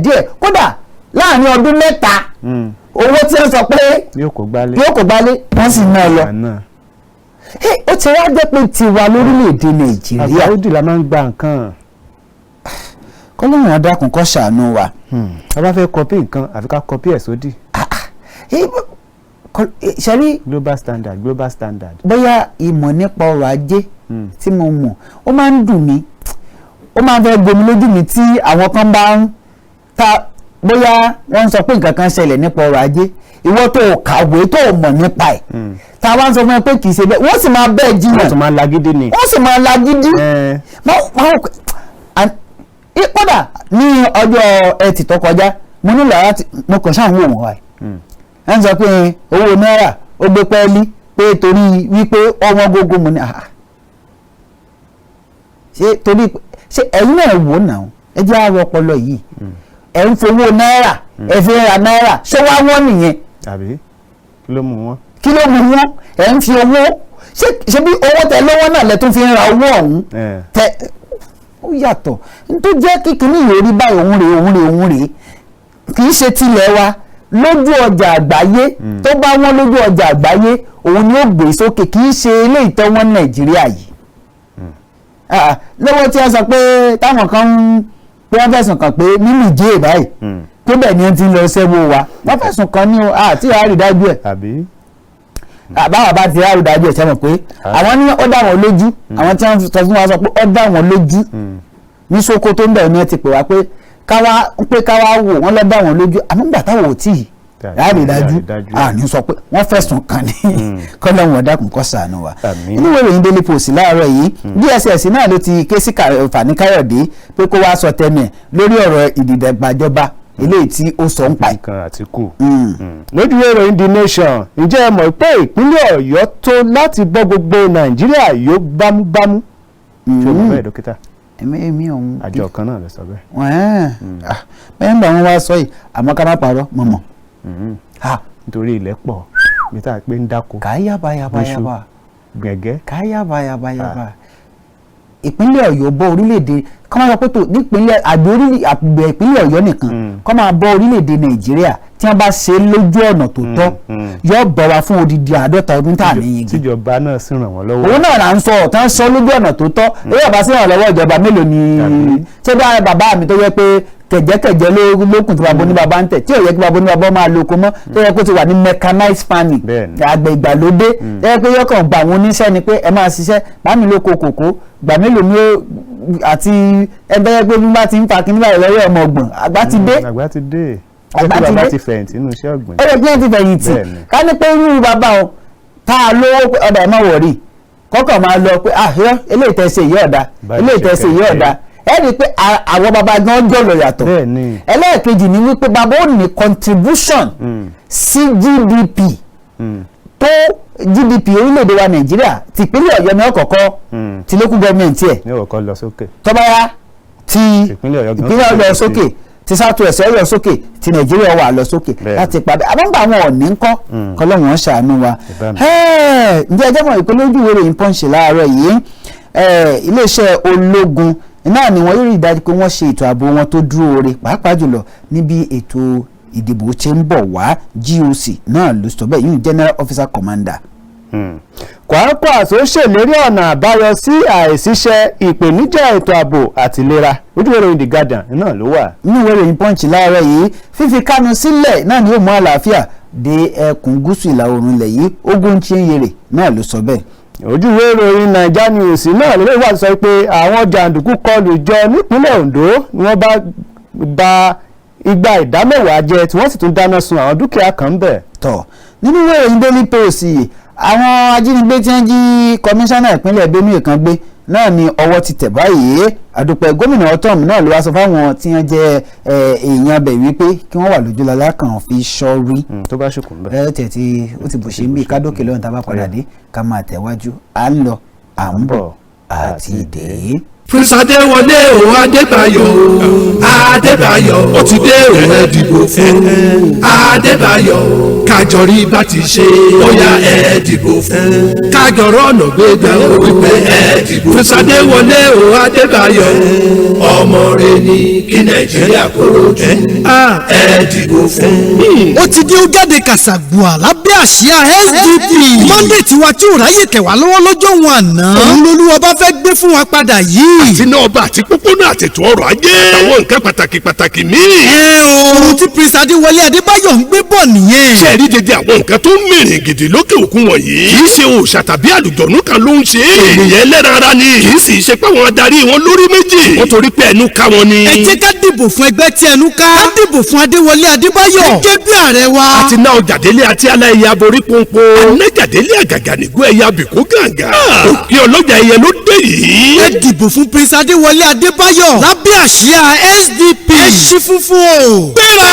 Speaker 3: díẹ̀ kódà láàrin ọdún mẹ́ta owó tí wọ́n sọ pé yóò kó gbálé wọ́n sì ná lọ. ó ti wá jẹ́ pé tiwa lórílẹ̀‐èdè Nàìjíríà.
Speaker 4: àgbàdo la máa ń gba nǹkan.
Speaker 3: kọ́lọ́run adákùn kó ṣàánú wa.
Speaker 4: a bá fẹ́ kọpí nǹkan àfi ká kọpí ẹ̀ sódì.
Speaker 3: ṣẹ́rí
Speaker 4: global standard.
Speaker 3: bóyá ìmọ̀ nípa ọrọ̀ ajé tí mo mọ̀ ó máa ń dùn mí ó máa ń fẹ́ gbomi lójú mi tí àwọn kan bá ń ta bóyá wọ́n ń sọ pé nǹkan kan ṣẹlẹ̀ nípa ọrọ̀ ajé ìwọ tó kàwé tó mọ̀ nípa ẹ̀ tá a wá ń sọ fún ẹ pé kì í ṣe bẹ́ẹ̀ wọ́n sì máa bẹ́ẹ̀ jiyàn
Speaker 4: wọ́n sì máa lagídí ni
Speaker 3: wọ́n sì máa lagídí kódà ní ọjọ́ Ẹtì tó kọjá mo nílò láti mo kàn ṣáà ń wò wọ́n wáyé ẹ ń sọ pé owó náírà ó gbé pẹ́ẹ́lí pé torí wípé ọmọ gógó mo ní ṣé ẹ̀yin náà wò náà ẹ jẹ́ àrò ọpọlọ yìí ẹ̀ ń fowó náírà ẹ̀ fi ra náírà ṣé wá wọ́n nìyẹn.
Speaker 4: àbí kí ló mú wọn.
Speaker 3: ẹ̀ ń fi owó ṣé bí owó tẹ lọ́wọ́ náà lẹ tún fi ń ra owó ọ̀hún tẹ ó yàtọ̀ tó jẹ́ kíkiní ìròrí báyìí òun rèé kì í ṣe tilẹ̀ wa lójú ọjà àgbáyé tó bá wọ́n lójú ọjà àgbáyé òun ni ó gbé sókè kì í ṣe eléyìí tó wọ́n Nàìjíríà yìí lọ́wọ́ tí wọ́n sọ pé táwọn kan ń pé wọ́n fẹ̀sùn kàn pé nínú ìjẹ́ báyìí tó bẹ̀ ni wọ́n ti ń lọ sẹ́wọ́ wa wọ́n fẹ̀sùn kàn ní àti àrídájú ẹ̀ àbáwọ̀ bá ti àrídájú ẹ̀ sẹ́wọ̀n pé àwọn ní ó dá wọn lójú àwọn tí wọ́n sọ fún wa sọ pé ó dá wọn lójú ní Sókótó ń bẹ̀rẹ̀ ni wọ́n ti pè wá pé káwá wò wọ́n lọ́ dá wọn lójú àmọ́ nígbà táwọn ò tí ì àrídájú àní sọ pé wọ́n fẹ̀sùn kàn ní kọ́lọ́hún ọ̀dàkùn kó ṣàánú wa inú ìwé ìròyìn Daily Post láàárọ̀ yìí DSS náà ló ti ké sí Fani Káyọ̀dé pé kó wá sọ tẹnu ẹ̀ lórí ọ̀rọ̀ ìdìdẹ̀gbàjọba eléyìí tí ó sọ ń pa
Speaker 4: Àtíkù. lójú ìròyìn The Nation ǹjẹ́ ẹ mọ̀ pé ìpínlẹ̀ Ọ̀yọ́ tó láti bọ́ gbogbo Nàìjíríà yóò bámúbámú. ṣé o mọ̀ bẹ́ẹ̀ dókítà?
Speaker 3: èmi ọ̀hún.
Speaker 4: àjọ kan náà ló sọ bẹ́ẹ̀.
Speaker 3: bẹ́ẹ̀ ń bá wọn wá sọ yìí àmọ́ ká má parọ́ mọ̀mọ́.
Speaker 4: nítorí ilẹ̀ pọ̀ bí tá a pé ń dáko.
Speaker 3: káyàbáyàbá
Speaker 4: gẹ̀gẹ́.
Speaker 3: káyàbáyàbá ìpínlẹ̀ Ọ̀yọ́ bọ́ orílẹ̀-èdè kọ́ máa sọ pé tó nípínlẹ̀ àgbẹ̀ ìpínlẹ̀ Ọ̀yọ́ nìkan kọ́ máa bọ́ orílẹ̀-èdè Nàìjíríà tí wọ́n bá ṣe lójú ọ̀nà tó tọ́ yóò bọ̀ wá fún odidi 50 ọdún tá à ní yege.
Speaker 4: tíjọba náà sì ràn wọ́n lọ́wọ́.
Speaker 3: òun náà là ń sọ ọ̀tán sọ lójú ọ̀nà tó tọ́ èyí ọ̀bá sí ìrànlọ́wọ́ ìjọba mélòó ni ṣé bá bàbá mi tó yẹ pé kẹ̀jẹ́kẹ̀jẹ́ lókun tí bàbá oníbàbá ń tẹ̀ tí ò yẹ kí bàbá oníbàbá máa lo oko mọ́ tó yẹ kó ti wà ní mechanized farming àgbẹ̀ ìgbàlódé tó yẹ pé yọkàn gba àwọn oníṣẹ́ ni pé ẹ máa ṣiṣẹ́ bámi lóko kòkó gbà mélòó ni ó àti ẹgbẹ́ yẹ pé bí bá ti ń fa kí nígbà ìrọ̀lẹ́ ọmọ ọgbọ̀n àgbà ti dé.
Speaker 4: bàbá ti fẹ̀yìntì nínú iṣẹ́ ọ̀gbìn.
Speaker 3: ó yẹ kí wọ́n ti fẹ̀yìntì ká ní pé irú bàbá o tá a lówó ọ̀dà ẹ̀ má wọ̀rí kọ́kàn máa lọ pé eléyìí tẹ́ ṣe yìí ọ̀dà eléyìí tẹ́ ṣe yìí ọ̀dà ẹ rí i pé àwọn baba gan jọ̀lọ̀ yàtọ̀ ẹlẹ́ẹ̀kejì ni wípé baba ó ní contribution sí GDP tó GDP orílẹ̀-èdè wa Nàìjíríà ti ìpínlẹ̀ Ọ̀yọ́ ní ọ̀kọ̀ọ̀kọ́ ti local government ẹ̀ tọ́ba yá ti ìpínlẹ̀ Ọ̀yọ́ sókè ti South West Ọ̀yọ́ sókè ti Nàìjíríà wà lọ sókè láti pàdé àbọ̀ngbà àwọn ọ̀ní ńkọ́ kọ́lọ́hún ṣàánú wa ǹjẹ́ ẹjẹ́ mọ̀ ìpínlẹ̀ ojú ìwé ìròyìn Punch láàárọ̀ yìí iléeṣẹ́ ológun náà ni wọ́n yóò rí ìdájú pé wọ́n ṣe ètò ààbò wọn tó dúró re pàápàá jùlọ níbi ètò ìdìbò ṣe ń bọ̀ wá GOC náà ló sọ bẹ́ẹ̀ yìí General Officer Commander.
Speaker 4: Kwankwaso ṣèlérí ọ̀nà àbáyọ sí àìsíṣẹ́ ìpèníjà ètò ààbò àti ìlera ojú ìròyìn The Guardian náà ló wà.
Speaker 3: nínú ìwé ìròyìn Punch láàárọ̀ yìí fífi Kánú sílẹ̀ náà ni yóò mú àlàáfíà dé ẹkùn gúúsù ìlà oòrùn ilẹ̀ yìí Ogun Chinyere náà ló sọ bẹ́ẹ̀.
Speaker 4: ojúwé ìròyìn Naija News náà ló wà sọ pé àwọn jàǹdùkú kọlù ìjọ nípínlẹ̀ Ondo ni wọ́n bá igba ìdámẹ́wàá jẹ́ tí wọ́n sì tún dáná sun àwọn dúkìá kan bẹ̀.
Speaker 3: tọ́ nínú ìwé ìròyìn Daily Post àwọn ajínigbé tí wọ́n jí kọmíṣánná ìpínlẹ̀ Benue kan gbé náà ni ọwọ́ ti tẹ̀ báyìí àdúpẹ́ gómìnà Ortom náà ló wá sọ fáwọn tí wọ́n jẹ́ èèyàn bẹ̀ wípé kí wọ́n wà lójúlọ́lá kan fi ṣọ́rí.
Speaker 4: tó bá ṣùkùn bẹ́ẹ̀.
Speaker 3: tẹ̀ tí ó ti bù ṣe ń bí kádókè lọ́run tá a bá padà dé ká máa tẹ̀wájú à ń lọ à ń bọ̀ àti ìdè.
Speaker 5: Prince Adéwọlé o Adébáyọ̀ ó ti dé òun ẹ dìbò fún Adébáyọ̀ kájọrí bá ti ṣe ó yá ẹ dìbò fún kájọrọ ọ̀nà gbégbá ó wípé ẹ dìbò fún Prince Adéwọlé o Adébáyọ̀ ọmọ rẹ ní kí Nàìjíríà kó rojú ẹ dìbò fún.
Speaker 6: ó ti dé ó jáde kàṣàgbùà lábẹ́ àsíá SDP Monday tiwa tí ò ráyè tẹ̀wá lọ́wọ́ lọ́jọ́ wọn àná òun lolúwa bá fẹ́ gbé fún wa padà yìí.
Speaker 5: àti náà ọba àti pópónà àtètò ọrọ̀ ajé àwọn nǹkan pàtàkì míì.
Speaker 6: ohun tí Prince Adéwọlé Adébáyọ̀ ń gbé bọ̀ nìyẹn.
Speaker 5: ṣe rí dédé àwọn nǹkan tó ń mìrìn gidi lókè òkun wọ̀nyí. kì í ṣe òòṣà tàbí àlùjọ̀nù kan ló ń ṣe. ènìyàn ẹlẹ́ran ara ni. kì í sì ṣe pé àwọn adarí wọn lórí méjì. wọ́n torí pé ẹnu ká wọn ni.
Speaker 6: ẹ jẹ́ ká dìbò fún ẹgbẹ́ tí ẹnu ká. ká dìbò fún Adéwọlé Adébáyọ̀. gẹ́gẹ́ bí ààrẹ wa.
Speaker 5: àti náà ọjàdélé àti aláìyé aborí pọ́npọ́n. anájàdélé àgàgà nìgbó ẹ̀yà bìkó gàǹgà. òkè ọlọ́jà ẹ̀yẹ ló dé yìí.
Speaker 6: ẹ dìbò fún Prince Adéwọlé Adébáyọ̀ lábẹ́ àsíá SDP. ẹ ṣí funfun o. gbéra.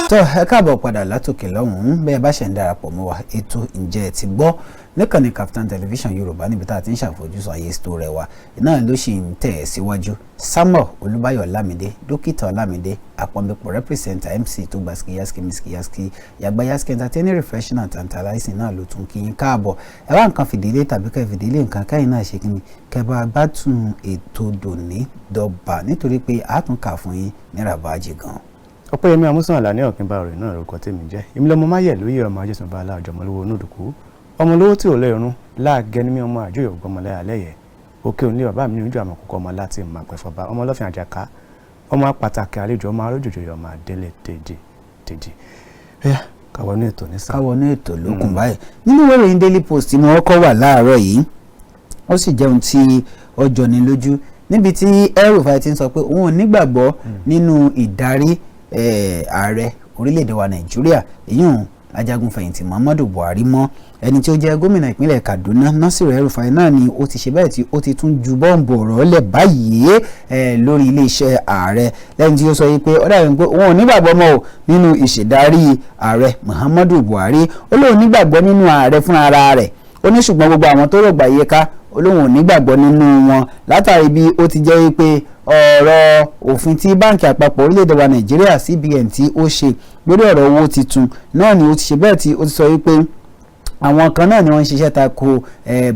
Speaker 3: tó ẹ káàbọ̀ padà látòkè lọ́hùn-ún bẹ́ẹ̀ bá ṣe ń darapọ̀ mọ́ wa ètò ǹjẹ́ ẹ ti gbọ́ níkànnì KAFTAN television Yorùbá níbi tá a ti ń ṣàfojúsùn ayé tó rẹwà náà ló sì ń tẹ̀ ẹ́ síwájú Samuel Olúbáyọ̀ Ọlámidé dókítà Ọlámidé àpọ̀nbẹ́pọ̀ representer MC tó gba skiyaski yàgbá yaski entertaining refreshing and tantalizing náà ló tún kí yín káàbọ̀ ẹ wá nǹkan fìdílé tàbí kẹ́ fìdílé nǹkan káyìn náà ṣe kíni kẹ́ bá gbádùn ètò dòní dọ́ba nítorí pé a tún kà fún yín ní rabaji gan.
Speaker 4: Ọpẹ́yẹmí Amósùn Àlàní Ọ̀kínbá rẹ̀ náà lórúkọ tèmi jẹ́ ìmìlọ́mọ máyẹ̀ lóye ọmọ ajẹ́sùnbá aláàjọ ọmọlówó onódùkú ọmọlówó tí ò lẹ́rún láàgẹ́ ní ọmọ àjòyè ògbọ́mọlẹ́ àlẹ́yẹ òkè òní bàbá mi ní ojú àmọ̀kùkọ ọmọ láti ìmọ̀ àpẹ̀fọ́ba ọmọ ọlọ́fin àjàká ọmọ pàtàkì àlejò ọmọ arójòjò ọmọ àdélé tèjì ẹ̀yà káwọnú ètò ní sáà.
Speaker 3: káwọnú ètò lókun báyìí nínú ìròyìn Daily Post tí mo kọ́ wà láàárọ̀ yìí ó sì jẹun tí ó jọni lójú níbi tí El-Rufai ti ń sọ pé òun ò nígbàgbọ́ nínú ìdarí ààrẹ orílẹ̀-èdè wa Nàìjíríà èyí ajagunfẹ̀yìntì Muhammadu Buhari mọ́ ẹni tí ó jẹ́ gómìnà ìpínlẹ̀ Kaduna Nasiru El-Rufai náà ni ó ti ṣe bẹ́ẹ̀ tí ó ti tún ju bọ́ǹbù ọ̀rọ̀ lẹ̀ báyìí lórí iléeṣẹ́ ààrẹ lẹ́yìn tí ó sọ pé ó dàbí pé òun ò nígbàgbọ́ mọ́ nínú ìṣèdarí ààrẹ Muhammadu Buhari ó lóun nígbàgbọ́ nínú ààrẹ fún ara rẹ̀ ó ní ṣùgbọ́n gbogbo àwọn tó rọ̀gbà yíká ó lóun ò nígbàgbọ́ nínú wọn látàrí bí ó ti jẹ́ pé ọ̀rọ̀ òfin tí báǹkì àpapọ̀ orílẹ̀-èdè wa Nàìjíríà CBN tí ó ṣe lórí ọ̀rọ̀ owó titun náà ni ó ti ṣe bẹ́ẹ̀ tí ó ti sọ wípé àwọn kan náà ni wọ́n ń ṣiṣẹ́ tako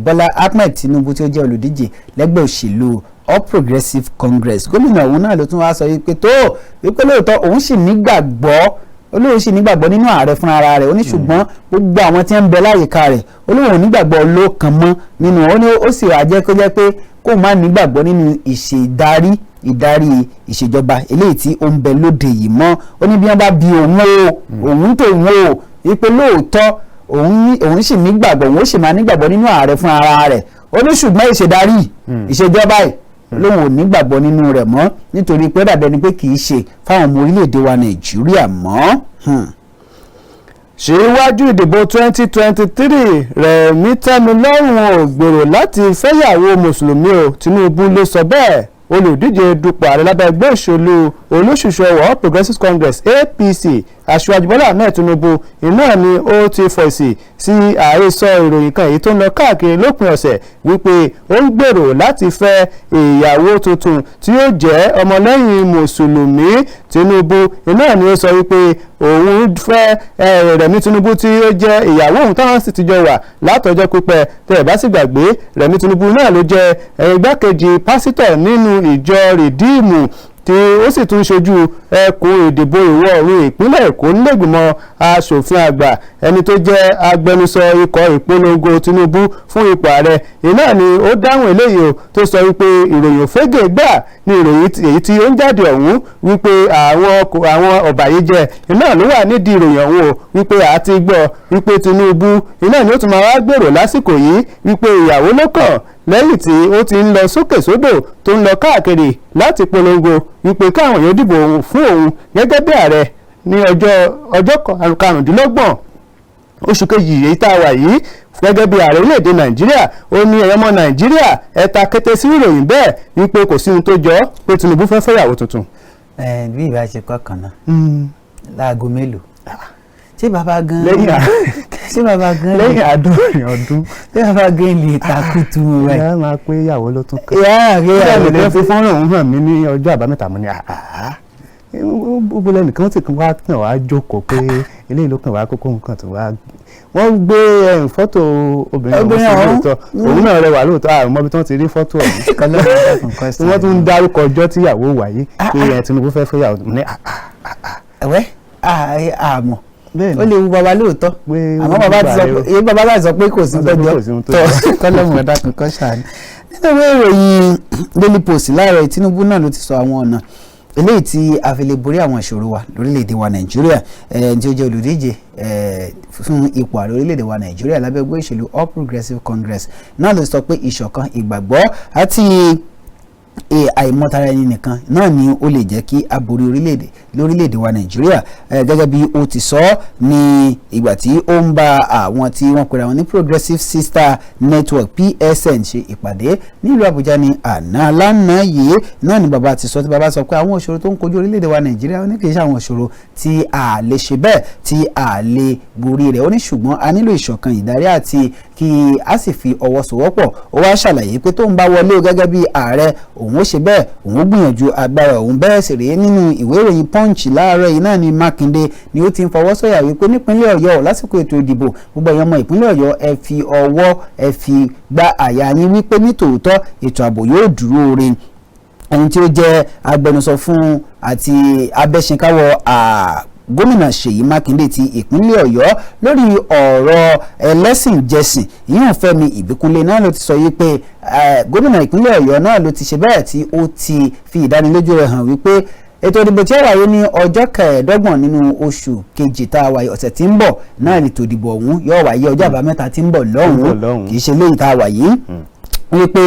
Speaker 3: Bọ́lá Ahmed Tinubu tí ó jẹ́ olùdíje lẹ́gbẹ́ òṣèlú All Progressives Congress gómìnà òun náà ló tún wá sọ wípé wípé lóòótọ́ òun sì nígbàgbọ́ olóhùn sì nígbàgbọ́ nínú ààrẹ fún ara rẹ̀ ó ní ṣùgbọ́n gbogbo àwọn tí ń bẹ láyìíká rẹ̀ olóhùn onígbàgbọ́ olókan mọ́ nínú ó ní ó sì wá jẹ́ kó jẹ́ pé kó má nígbàgbọ́ nínú ìdarí ìṣèjọba eléyìí tí ó ń bẹ lóde yìí mọ́ ó ní bí wọ́n bá bi òun tó wò wípé lóòótọ́ òun sì nígbàgbọ́ òun ó sì máa nígbàgbọ́ nínú ààrẹ fún ara rẹ̀ ó ní ṣùgbọ́n ìṣèjọba yìí lóun ò nígbàgbọ́ nínú rẹ̀ mọ́ nítorí pé dàbẹ́ ni pé kì í ṣe fáwọn ọmọ orílẹ̀-èdè wa Nàìjíríà mọ́.
Speaker 4: síwájú ìdìbò 2023 Rẹ̀mítẹ́milọ́rùn ò gbèrò láti fẹ́yàwó mùsùlùmí o Tinubu ló sọ bẹ́ẹ̀ olùdíje dupò ààrẹ lábẹ́ ẹgbẹ́ òṣèlú olóṣùṣù ọwọ́ All Progressives Congress APC Aṣíwájú Bọ́lá Ahmed Tinubu iná ni ó ti fèsì sí àhesọ ìròyìn kan èyí tó ń lọ káàkiri lópin ọ̀sẹ̀ wípé ó ń gbèrò láti fẹ́ ìyàwó tuntun tí yóò jẹ́ ọmọlẹ́yìn mùsùlùmí Tinubu iná ni ó sọ wípé òun fẹ́ Rẹ̀mí Tinubu tí ó jẹ́ ìyàwó òun táwọn sì ti jọ wà látọjọ́ pípẹ́ tẹ́ ẹ bá sì gbàgbé Rẹ̀mí Tinubu náà ló jẹ́ igbákejì pásítọ̀ nínú ìjọ Rìdíìmù tí ó sì tún ṣojú ẹkùn ìdìbò ìwọ̀ oòrùn ìpínlẹ̀ Èkó nílẹ̀gbìmọ̀ aṣòfin àgbà ẹni tó jẹ́ agbẹnusọ ikọ̀ ìpolongo Tinubu fún ipò ààrẹ iná ni ó dáhùn eléyìí o tó sọ wípé ìròyìn òfégè gbà ní ìròyìn èyí tí ó ń jáde ọ̀hún wípé àwọn ọ̀bàyéjẹ́ iná ló wà nídìí ìròyìn ọ̀hún o wípé àti gbọ́ wípé Tinubu iná ni ó tún máa wá gbèrò lásìkò yìí wípé ìyàwó ló kàn lẹ́yìn tí ó ti ń lọ sókè sódò tó ń lọ káàkiri láti polongo wípé káwọn yóò dìbò fún òun gẹ́gẹ́ bí ààrẹ ní ọjọ́ karùndínlọ́gbọ̀n oṣù kejì èyí tá a wà yìí gẹ́gẹ́ bí ààrẹ orílẹ̀-èdè Nàìjíríà ó ní ẹ̀yọ́mọ Nàìjíríà ẹ̀ta kété sí ìròyìn bẹ́ẹ̀ wípé kò sí ohun tó jọ pé Tinubu fẹ́ fẹ́yàwó tuntun.
Speaker 3: bí ìbá ṣe kọ́ kan náà láago mélòó ṣé bàbá gan lẹ́yìn àádọ́rin ọdún ṣé bàbá gan lè takutu rẹ̀.
Speaker 4: ìyá máa pé ìyàwó ló tún kàn. ìyá rẹ̀ fi fọ́nrán òun hàn mí ní ọjọ́ àbámẹ́ta mo ní gbogbo lẹ́nìkan tí wàá kàn wá jókòó pé eléyìí ló kàn wá kókó nǹkan tó wá wọ́n gbé fọ́tò obìnrin ọ̀hún sí lóòótọ́ òun náà rẹwà lóòótọ́ àrùn mọ́bí tí wọ́n ti rí fọ́tò ọ̀hún wọ́n tún ń dárúkọ ọjọ́ tíyàwó wáyé pé Tinubu fẹ́ fẹ́yàwó ní
Speaker 3: ẹ̀wẹ́ àmọ́ ó lè wu bàbá lóòótọ́ àmọ́ bàbá bá sọ pé kò sí tọ́jọ́ kọ́lọ́mù ẹ̀dá kankan ṣàánú. nínú ìwé ìròyìn Daily Post láàárọ̀ Tinubu náà ló ti sọ àwọn ọ̀nà eléyìí tí a fi lè borí àwọn ìṣòro wa lórílẹ̀‐èdè wa Nàìjíríà tí ó jẹ́ olùdíje fún ipò ààrẹ orílẹ̀‐èdè wa Nàìjíríà lábẹ́ ẹgbẹ́ ìṣèlú All Progressives Congress náà ló sọ pé ìṣọ̀kan ìgbàgbọ́ àti àìmọ̀tara ẹni nìkan náà ni ó lè jẹ́ kí a borí lórílẹ̀‐èdè wa Nàìjíríà gẹ́gẹ́ bí ó ti sọ ní ìgbà tí ó ń bá àwọn tí wọ́n pera wọn ní Progressive Sister Network PSN ṣe ìpàdé nílùú Àbújá ní àná lánàá yìí náà ni bàbá ti sọ tí bàbá sọ pé àwọn ìṣòro tó ń kojú orílẹ̀‐èdè wa Nàìjíríà ó ní kì í ṣe àwọn ìṣòro tí a lè ṣe bẹ́ẹ̀ tí a lè borí rẹ̀ ó ní ṣùgbọ́n a nílò ìṣọ̀kan ìdarí àti kí a sì fi ọwọ́ sowọ́pọ̀ ó wá ṣàlàyé pé tó ń bá wọlé gẹ́gẹ́ bí ààrẹ òun ó ṣe bẹ́ẹ̀ òun ó gbìyànjú agbára òun bẹ́ẹ̀ sì rèé nínú ìwé ìròyìn Punch láàárọ̀ yìí náà ni Mákindé ni ó ti ń fọwọ́ sọ̀yà wípé nípínlẹ̀ Ọ̀yọ́ lásìkò ètò ìdìbò gbogbo ẹ̀yàn ọmọ ìpínlẹ̀ Ọ̀yọ́ ẹ fi ọwọ́ ẹ fi gba àyà yín wípé nítòótọ́ ètò ààbò yóò dúró re ẹni tí ó jẹ́ agbẹnusọ fún àti abẹ́ṣinkáwọ́ gómìnà Ṣèyí Mákindé ti ìpínlẹ̀ Ọ̀yọ́ lórí ọ̀rọ̀ ẹlẹ́sìnjẹsìn ìyẹn Fẹ́mi Ìbíkúnlé náà ló ti sọ yìí pé gómìnà ìpínlẹ̀ Ọ̀yọ́ náà ló ti ṣe bẹ́ẹ̀ tí ó ti fi ìdánilójú rẹ̀ hàn wípé ètò ìdìbò tí ó wáyé ní ọjọ́ 25 nínú oṣù kejì tá a wáyé ọ̀sẹ̀ tí ń bọ̀ náà ètò ìdìbò ọ̀hún yóò wáyé ọjọ́ àbámẹ́ta tí ń bọ̀ lọ́hùn-ún kì í ṣe léyìí tá a wáyé wípé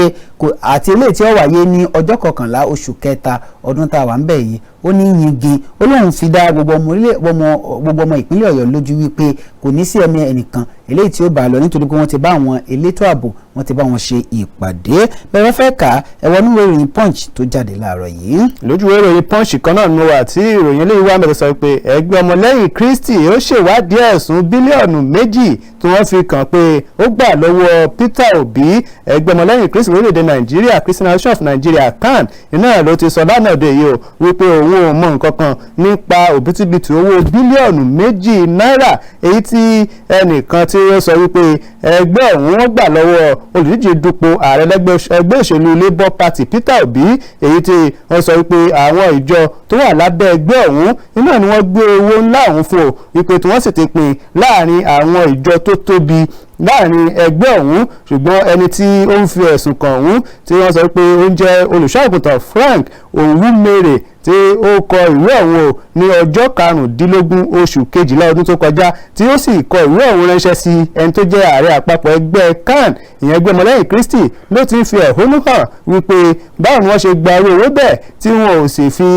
Speaker 3: àti eléyìí tí ó wáyé ní ọjọ́ 11 oṣù kẹta ọdún tá a wà ń bẹ̀ yìí ó ní yingin ó lóun fi dá gbogbo ọmọ ìpínlẹ̀ Ọ̀yọ́ lójú wípé kò ní sí ẹ̀mí ẹnìkan eléyìí tí ó bá lọ nítorí pé wọ́n ti bá àwọn elétò ààbò wọ́n ti bá wọn ṣe ìpàdé bẹ́ẹ̀ fẹ́ kà ẹ̀wọ̀n níwèé ìròyìn Punch tó jáde láàárọ̀ yìí.
Speaker 4: lójú ìwé ìròyìn Punch kan náà nù wá tí ìròyìn eléyìí wà mẹ́ta sọ pé ẹgbẹ́ ọmọlẹ́yìn Kristi ó ṣèwádìí ẹ̀sùn bílíọ̀nù 2 tí wọ́n fi kàn pé ó gbà lọ́wọ́ Peter Obi ẹgbẹ́ ọmọlẹ́yìn Kristi lórílẹ̀‐èdè Nàìjíríà Christian Association of Nigeria CAN iná ló ti sọ lánàá òde yìí o wípé òun ò mọ nǹkan kan nípa òbítíbitì owó bílíọ̀nù 2 náírà èyí tí ẹnìkan tí ó sọ wípé ẹgbẹ́ òun wọ́n gbà lọ́wọ́ olùdíje dupò ààrẹ ẹgbẹ́ òṣèlú Labour Party Peter Obi èyí tí wọ́n sọ wípé àwọn ìjọ tó wà lábẹ́ ẹgbẹ́ òun iná ni wọ́n gbé owó ńlá òun fún o wípé tí wọ́n sì ti pín láàrin àwọn ìjọ tó tóbi láàrin ẹgbẹ́ ọ̀hún ṣùgbọ́n ẹni tí ó ń fi ẹ̀sùn kàn ọ̀hún tí wọ́n sọ pé ó ń jẹ́ olùṣọ́-àgùntàn Frank Owumere tí ó kọ ìwé ọ̀hún o ní ọjọ́ 15 oṣù kejìlá ọdún tó kọjá tí ó sì kọ ìwé ọ̀hún ránṣẹ́ sí ẹni tó jẹ́ ààrẹ àpapọ̀ ẹgbẹ́ CAN ìyẹn ẹgbẹ́ ọmọlẹ́yìn Kristi ló ti ń fi ẹ̀hónú hàn wípé báwo ni wọ́n ṣe gba owó bẹ́ẹ̀ tí wọn ò sì fi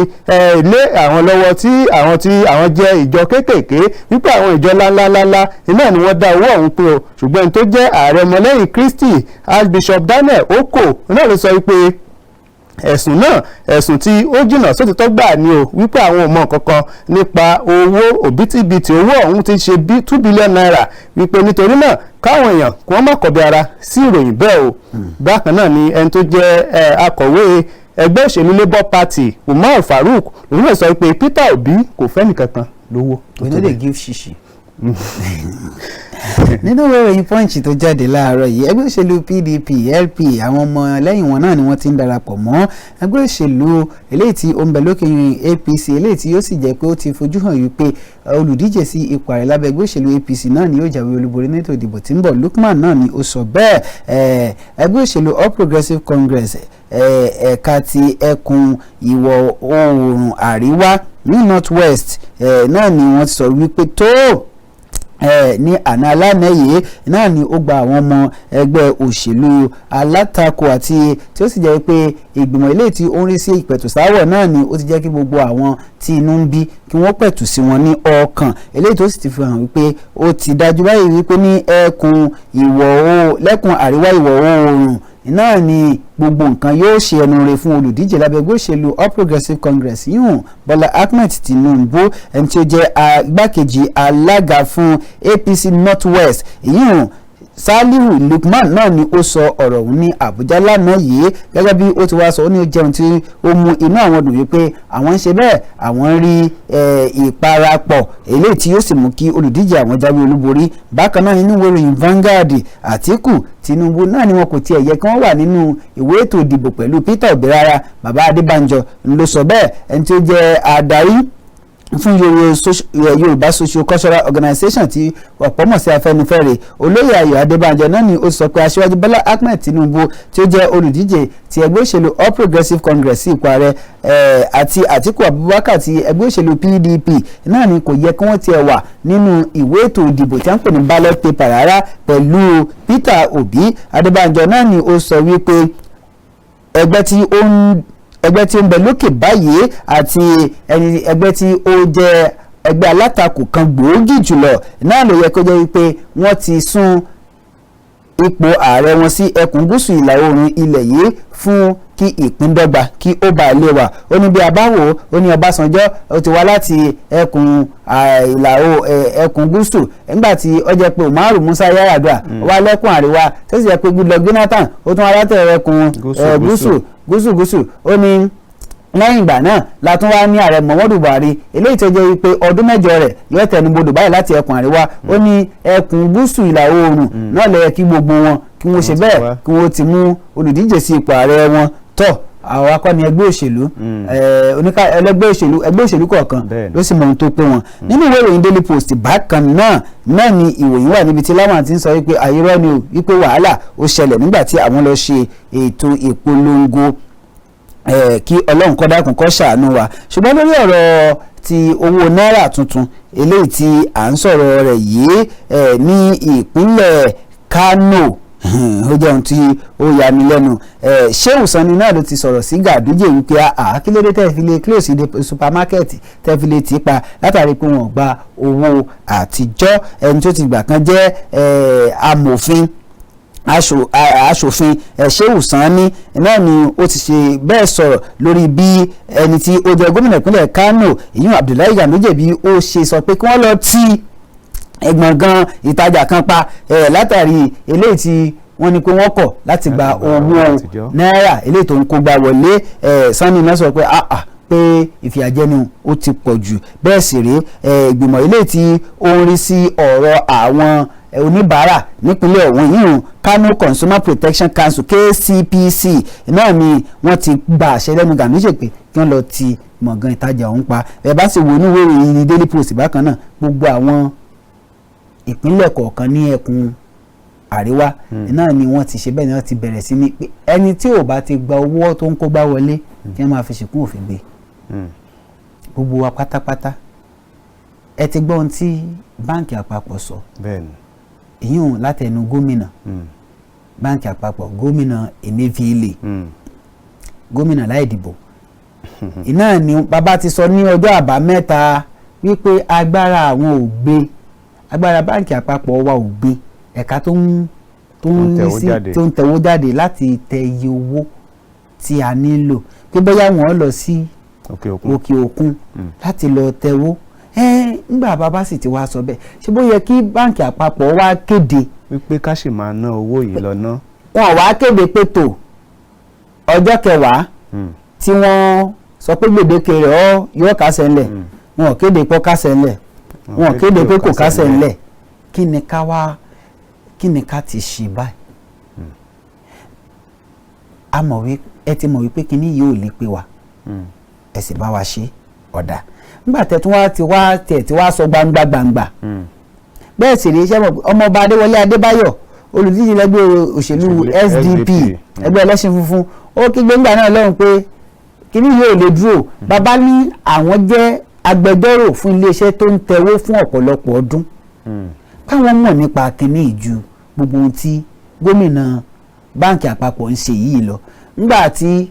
Speaker 4: lé àwọn lọ́wọ́ tí àwọn jẹ́ ìjọ kéékèèké wípé àwọn ìjọ ńláńláńlá iná ni wọ́n dá owó ọ̀hún pé o ṣùgbọ́n tó jẹ́ ààrẹ ọmọlẹ́yìn Kristi Archbishop Daniel Oko náà ló sọ wípé ẹ̀sùn tí ó jìnnà sótìtọ́ gbà ni o wípé àwọn ò mọ kankan nípa owó òbítíbitì owó ọ̀hún ti ṣe bí 2 billion naira wípé nítorí náà káwọn èèyàn kí wọ́n má kọbi ara sí ìròyìn bẹ́ẹ̀ o bákan náà ni ẹni tó jẹ́ akọ̀wé ẹgbẹ́ òṣèlú Labour Party Umar Farouk lòun náà sọ pé Peter Obi kò fẹ́ nìkankan lówó.
Speaker 3: we no dey give shishi. nínú ìròyìn Punch tó jáde láàárọ̀ yìí ẹgbẹ́ òṣèlú PDP LP àwọn ọmọ lẹ́yìn wọn náà ni wọ́n ti ń darapọ̀ mọ́ ẹgbẹ́ òṣèlú eléyìí tí ó ń bẹ lókè yìí APC eléyìí tí yóò sì jẹ́ pé ó ti fojú hàn wípé olùdíje sí ipò ààrẹ lábẹ́ ẹgbẹ́ òṣèlú APC náà ni yóò jáwé olúborí nínú ètò ìdìbò tí ń bọ̀. Lukman náà ni ó sọ bẹ́ẹ̀. Ẹgbẹ́ òṣèlú All Progressives Congress ẹ̀ka ti ẹkùn ìwọ̀ oòrùn àríwá ní North West náà ni wọ́n ti sọ wípé tó ní àná alánẹ́yẹ náà ni ó gba àwọn ọmọ ẹgbẹ́ òṣèlú alátakò àti tí ó sì jẹ́ pé ìgbìmọ̀ ilé tí ó ń rí sí ìpẹ̀tùsáwọ̀ náà ni ó ti jẹ́ kí gbogbo àwọn tí inú ń bí kí wọ́n pẹ̀tù sí wọn ní ọkàn eléyìí tó sì ti fi hàn wípé ó ti dájú báyìí wípé ní lẹ́kùn àríwá ìwọ̀ oòrùn náà ni gbogbo nǹkan yóò ṣe ẹnu rẹ̀ fún olùdíje lábẹ́ ẹgbẹ́ òṣèlú All Progressives Congress yìí Bọ́lá Ahmed Tinubu ẹni tí ó jẹ́ igbákejì alága fún APC North West yìí Salihu Lukman náà ni ó sọ ọ̀rọ̀ ọ̀hún ní Àbújá lánàá yìí gẹ́gẹ́ bí ó ti wá sọ ó ní jẹun tí ó mú inú àwọn dùn wípé àwọn ń ṣe bẹ́ẹ̀ àwọn rí ìparapọ̀ eléyìí tí yóò sì mú kí olùdíje àwọn jáwé olúborí. Bákan náà nínú ìwé ìròyìn Vanguard Àtíkù Tinubu náà ni wọn kò tiẹ̀ yẹ kí wọ́n wà nínú ìwé ètò ìdìbò pẹ̀lú Peter Obi rárá. Bàbá Adébánjọ ló sọ bẹ́ẹ̀ ẹni tí ó jẹ́ adarí fún Yorùbá Socio-Cultural Organization tí ọ̀pọ̀ mọ̀ sí Afẹ́nifẹ́re olóyè Ayọ̀ Adébánjọ náà ni ó sọ pé aṣíwájú Bọ́lá Ahmed Tinubu tí ó jẹ́ olùdíje ti ẹgbẹ́ òṣèlú All Progressives Congress sí ipò ààrẹ àti Àtíkù Abubakar ti ẹgbẹ́ òṣèlú PDP náà ni kò yẹ kí wọ́n tiẹ̀ wà nínú ìwé ètò ìdìbò tí wọ́n pè ní ballot paper rárá pẹ̀lú Peter Obi. Adébánjọ náà ni ó sọ wípé ẹgbẹ́ tí ó ń bẹ lókè báyìí àti ẹgbẹ́ tí ó jẹ́ ẹgbẹ́ alátakò kan gbòógì jùlọ náà ló yẹ kó jẹ́ wípé wọ́n ti sún ipò ààrẹ wọn sí ẹkùn gúúsù ìlà oòrùn ilẹ̀ yìí fún kí ìpíndọ́gba kí ó bá lè wà. Ó ní bí a bá wò ó ní Ọbásanjọ́ ó ti wá láti ẹkùn ẹkùn gúúsù nígbà tí ó jẹ́ pé Umaru Musa Yar'Adua wá lẹ́kùn àríwá tó sì jẹ́ pé Goodluck Jonathan ó tún wá látẹ̀ ẹkùn gúúsù ó ní lẹ́yìn ìgbà náà la tún wá ní ààrẹ Muhammadu Buhari eléyìí tó jẹ́ wípé ọdún mẹ́jọ rẹ̀ yóò tẹnubodò báyìí láti ẹkùn àríwá. Ó ní ẹkùn gúúsù ìlà oòrùn náà ló yẹ kí gbogbo wọn kí wọ́n ṣe bẹ́ẹ̀ kí wọ́n ti mú olùdíje sí ipò ààrẹ wọn tọ̀ àwọn akọni ẹgbẹ́ òṣèlú ẹgbẹ́ òṣèlú kọ̀ọ̀kan ló sì mọ ohun tó pé wọn. Nínú ìwé ìròyìn Daily Post bákan náà ni ìròyìn wà níbi tí Lawan ti ń sọ wípé àyírọ́ ni wípé wàhálà ó ṣẹlẹ̀ nígbà tí àwọn lọ ṣe ètò ìpolongo kí Ọlọ́run kó dákun kó ṣàánú wa. Ṣùgbọ́n lórí ọ̀rọ̀ ti owó náírà tuntun eléyìí tí à ń sọ̀rọ̀ rẹ̀ yìí ní ìpínlẹ̀ Kano ó jẹ́ ohun tí ó yà mí lẹ́nu. Shehu Sani náà ló ti sọ̀rọ̀ sí Gàdújè wípé kí ló dé tẹ́ fi lè close the supermarket tẹ́ fi lè tì í pa látàrí pé wọ́n gba owó àtijọ́. Ẹni tó ti gbà kan jẹ́ amòfin aṣòfin Shehu Sani náà ni ó ti ṣe bẹ́ẹ̀ sọ̀rọ̀ lórí bí ẹni tí ó jẹ́ gómìnà ìpínlẹ̀ Kano ìyún Abdullahi Ganduje bí ó ṣe sọ pé kí wọ́n lọ tí gbọ̀ngàn ìtajà kan pa látàrí eléyìí tí wọ́n ní pé wọ́n kọ̀ láti gba owó náírà eléyìí tó ń kó gbà wọlé. Sani náà sọ pé ìfìyàjẹni ó ti pọ̀ jù bẹ́ẹ̀ sì rí ìgbìmọ̀ eléyìí tí ó ń rí sí ọ̀rọ̀ àwọn oníbàárà nípínlẹ̀ ọ̀hún yìí Kano Consumer Protection Council KCPC náà ni wọ́n ti gba àṣẹ lẹ́nu Ganduje pé kí wọ́n lọ ti gbọ̀ngàn ìtajà ọ̀hún pa. ẹ bá sì wo níwèé ìròyìn Daily Post bákan náà gbogbo àwọn ìpínlẹ̀ kọ̀ọ̀kan ní ẹkùn àríwá náà ni wọ́n ti ṣe bẹ́ẹ̀ ni wọ́n ti bẹ̀rẹ̀ sí ní pé ẹni tí ò bá ti gba owó tó ń kó gbá wọlé kí wọ́n máa fi ṣìkún òfin gbé gbogbo wa pátápátá. Ẹ ti gbọ́ ohun tí báǹkì àpapọ̀ sọ ìyún látẹnu gómìnà báǹkì àpapọ̀ gómìnà Emefiele gómìnà láìdìbò iná ni bàbá ti sọ ní ọjọ́ àbámẹ́ta wípé agbára àwọn ò gbé agbára báǹkì àpapọ̀ wa ò gbé ẹ̀ka tó ń tẹ̀wó jáde láti tẹ iye owó tí a nílò pé bóyá wọ́n lọ sí òkè òkun láti lọ tẹ̀wó. Nígbà bàbá sì ti wá sọ bẹ́ẹ̀ ṣé bó yẹ kí báǹkì àpapọ̀ wá kéde
Speaker 4: wípé ká sì máa ná owó yìí lọ ná.
Speaker 3: Wọ́n wá kéde pé tó ọjọ́ 10 tí wọ́n sọ pé gbèdéke rẹ̀ yóò kásẹ̀ ńlẹ̀ wọn ò kéde pọ́ kásẹ̀ ńlẹ̀ wọn kéde pé kò kásẹ̀ ńlẹ̀ kí ni ká ti ṣe báyìí ẹ ti mọ̀ wípé kíní yìí ò lè pé wa ẹ sì bá wa ṣe ọ̀dà nígbà tí wá sọ gbangba bẹ́ẹ̀ sì rí iṣẹ́ ọmọọba Adéwọlé Adébáyọ̀ olùdíje lẹ́gbẹ́ òṣèlú SDP ẹgbẹ́ ẹlẹ́sìn funfun ó kígbe ńgbà náà lọ́hùn pé kíní yìí ò lè dúró bàbá ní àwọn jẹ́ agbẹjọ́rò fún iléeṣẹ́ tó ń tẹwó fún ọ̀pọ̀lọpọ̀ ọdún káwọn mọ̀ nípa kíní ìju gbogbo ohun tí gómìnà báǹkì àpapọ̀ ń ṣe yìí lọ nígbà tí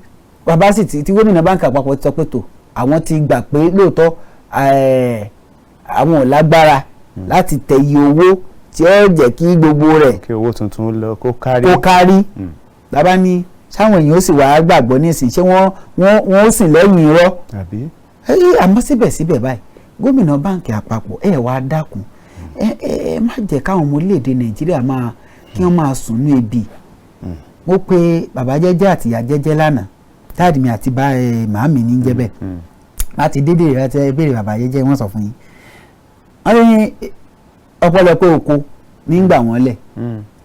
Speaker 3: bàbá sì tí gómìnà báǹkì àpapọ̀ ti sọ pé tó àwọn ti gbà pé lóòótọ́ àwọn ò lágbára láti tẹ iye owó tí ó jẹ́ kí gbogbo rẹ̀
Speaker 4: kí owó tuntun lọ kó kárí
Speaker 3: bàbá ní sáwọn èèyàn ó sì wá gbàgbọ́ nísìnyí ṣé wọ́n ó sìn lẹ́yìn irọ́ àmọ́ síbẹ̀síbẹ̀ báyìí gómìnà báǹkì àpapọ̀ wá dákun má jẹ́ káwọn ọmọ orílẹ̀-èdè Nàìjíríà kí wọ́n máa sùn ní ebi mo pe bàbá jẹ́jẹ́ àti ìyá jẹ́jẹ́ lánàá táàdì mi àti màámi ní jẹ́ bẹ́ẹ̀ láti dédé rẹ̀ láti béèrè bàbá jẹ́jẹ́ wọ́n sọ fún yín wọ́n ní ọ̀pọ̀lọpọ̀ oko nígbà wọ́n lẹ̀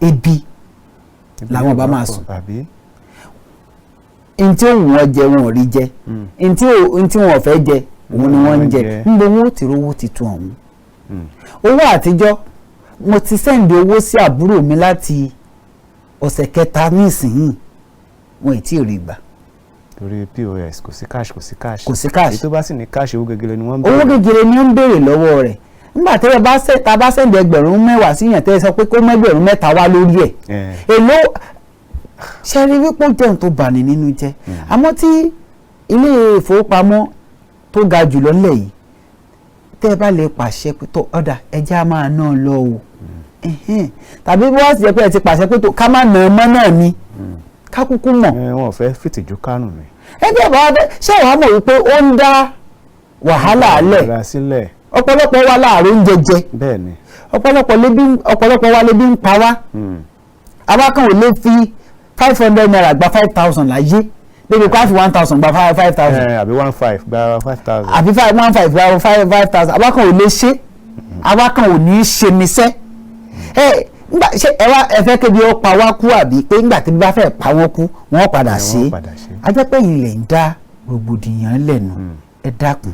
Speaker 3: ebi làwọn bá máa sùn ntí òun wọn jẹ wọn ò rí jẹ ntí wọn ò fẹ́ jẹ òun ni wọ́n ń jẹ níbo wọn ò ti rówó ti tu ọ̀hún owó àtijọ́ mo ti sẹ́ǹdì owó sí àbúrò mi láti ọ̀sẹ̀ kẹta nísìnyí wọn ì tí ì rí gbà.
Speaker 4: torí POS kò sí cash
Speaker 3: èyí
Speaker 4: tó bá sì ní cash owó gègèrè ni wọ́n ń
Speaker 3: béèrè. owó gègèrè ni ó ń béèrè lọ́wọ́ rẹ̀ nígbà tí ta bá sẹ́ǹdì ẹgbẹ̀rún 10 síyàn tẹ́ sọ pé kó mẹ́gbẹ̀rún 3 wá lórí ẹ̀ èló ṣe rí wípé ó jẹun tó bani nínú jẹ́ àmọ́ tí ilé ìfowópamọ́ tó ga jùlọ nílẹ̀ yìí tẹ́ ẹ bá lè pàṣẹ pé tó ọ̀dà ẹjẹ́ á máa ná lọ o tàbí bí wọ́n ti jẹ́ pé ẹ ti pàṣẹ pé tó ká má ná ọmọ náà ni ká kúkú mọ̀.
Speaker 4: wọn ò fẹ́ fìtìjú kánù mi.
Speaker 3: ẹgbẹ́ bá ṣé wàá mọ̀ wípé ó ń dá wàhálà alẹ̀ ọ̀pọ̀lọpọ̀ wa láàárọ̀ oúnjẹ jẹ ọ̀pọ̀lọpọ̀ wa lébi ń pa wá abákan ò lè fi 500 naira gba 5,000 láyé débi kó àfi 1,000 gba 5,000.
Speaker 4: àbí 1,500 gba 5,000.
Speaker 3: àbí 1,500 gba 5,000 abákan ò lè ṣe abákan ò ní í ṣe níṣẹ́. ṣé ẹ fẹ́ kébi ó pa wá kú àbí pé nígbà tí bí bá fẹ́ pa wọ́n kú wọ́n padà ṣe ajẹ́pẹ́yìn lè ń dá rògbòdìyàn lẹ́nu ẹ dákun.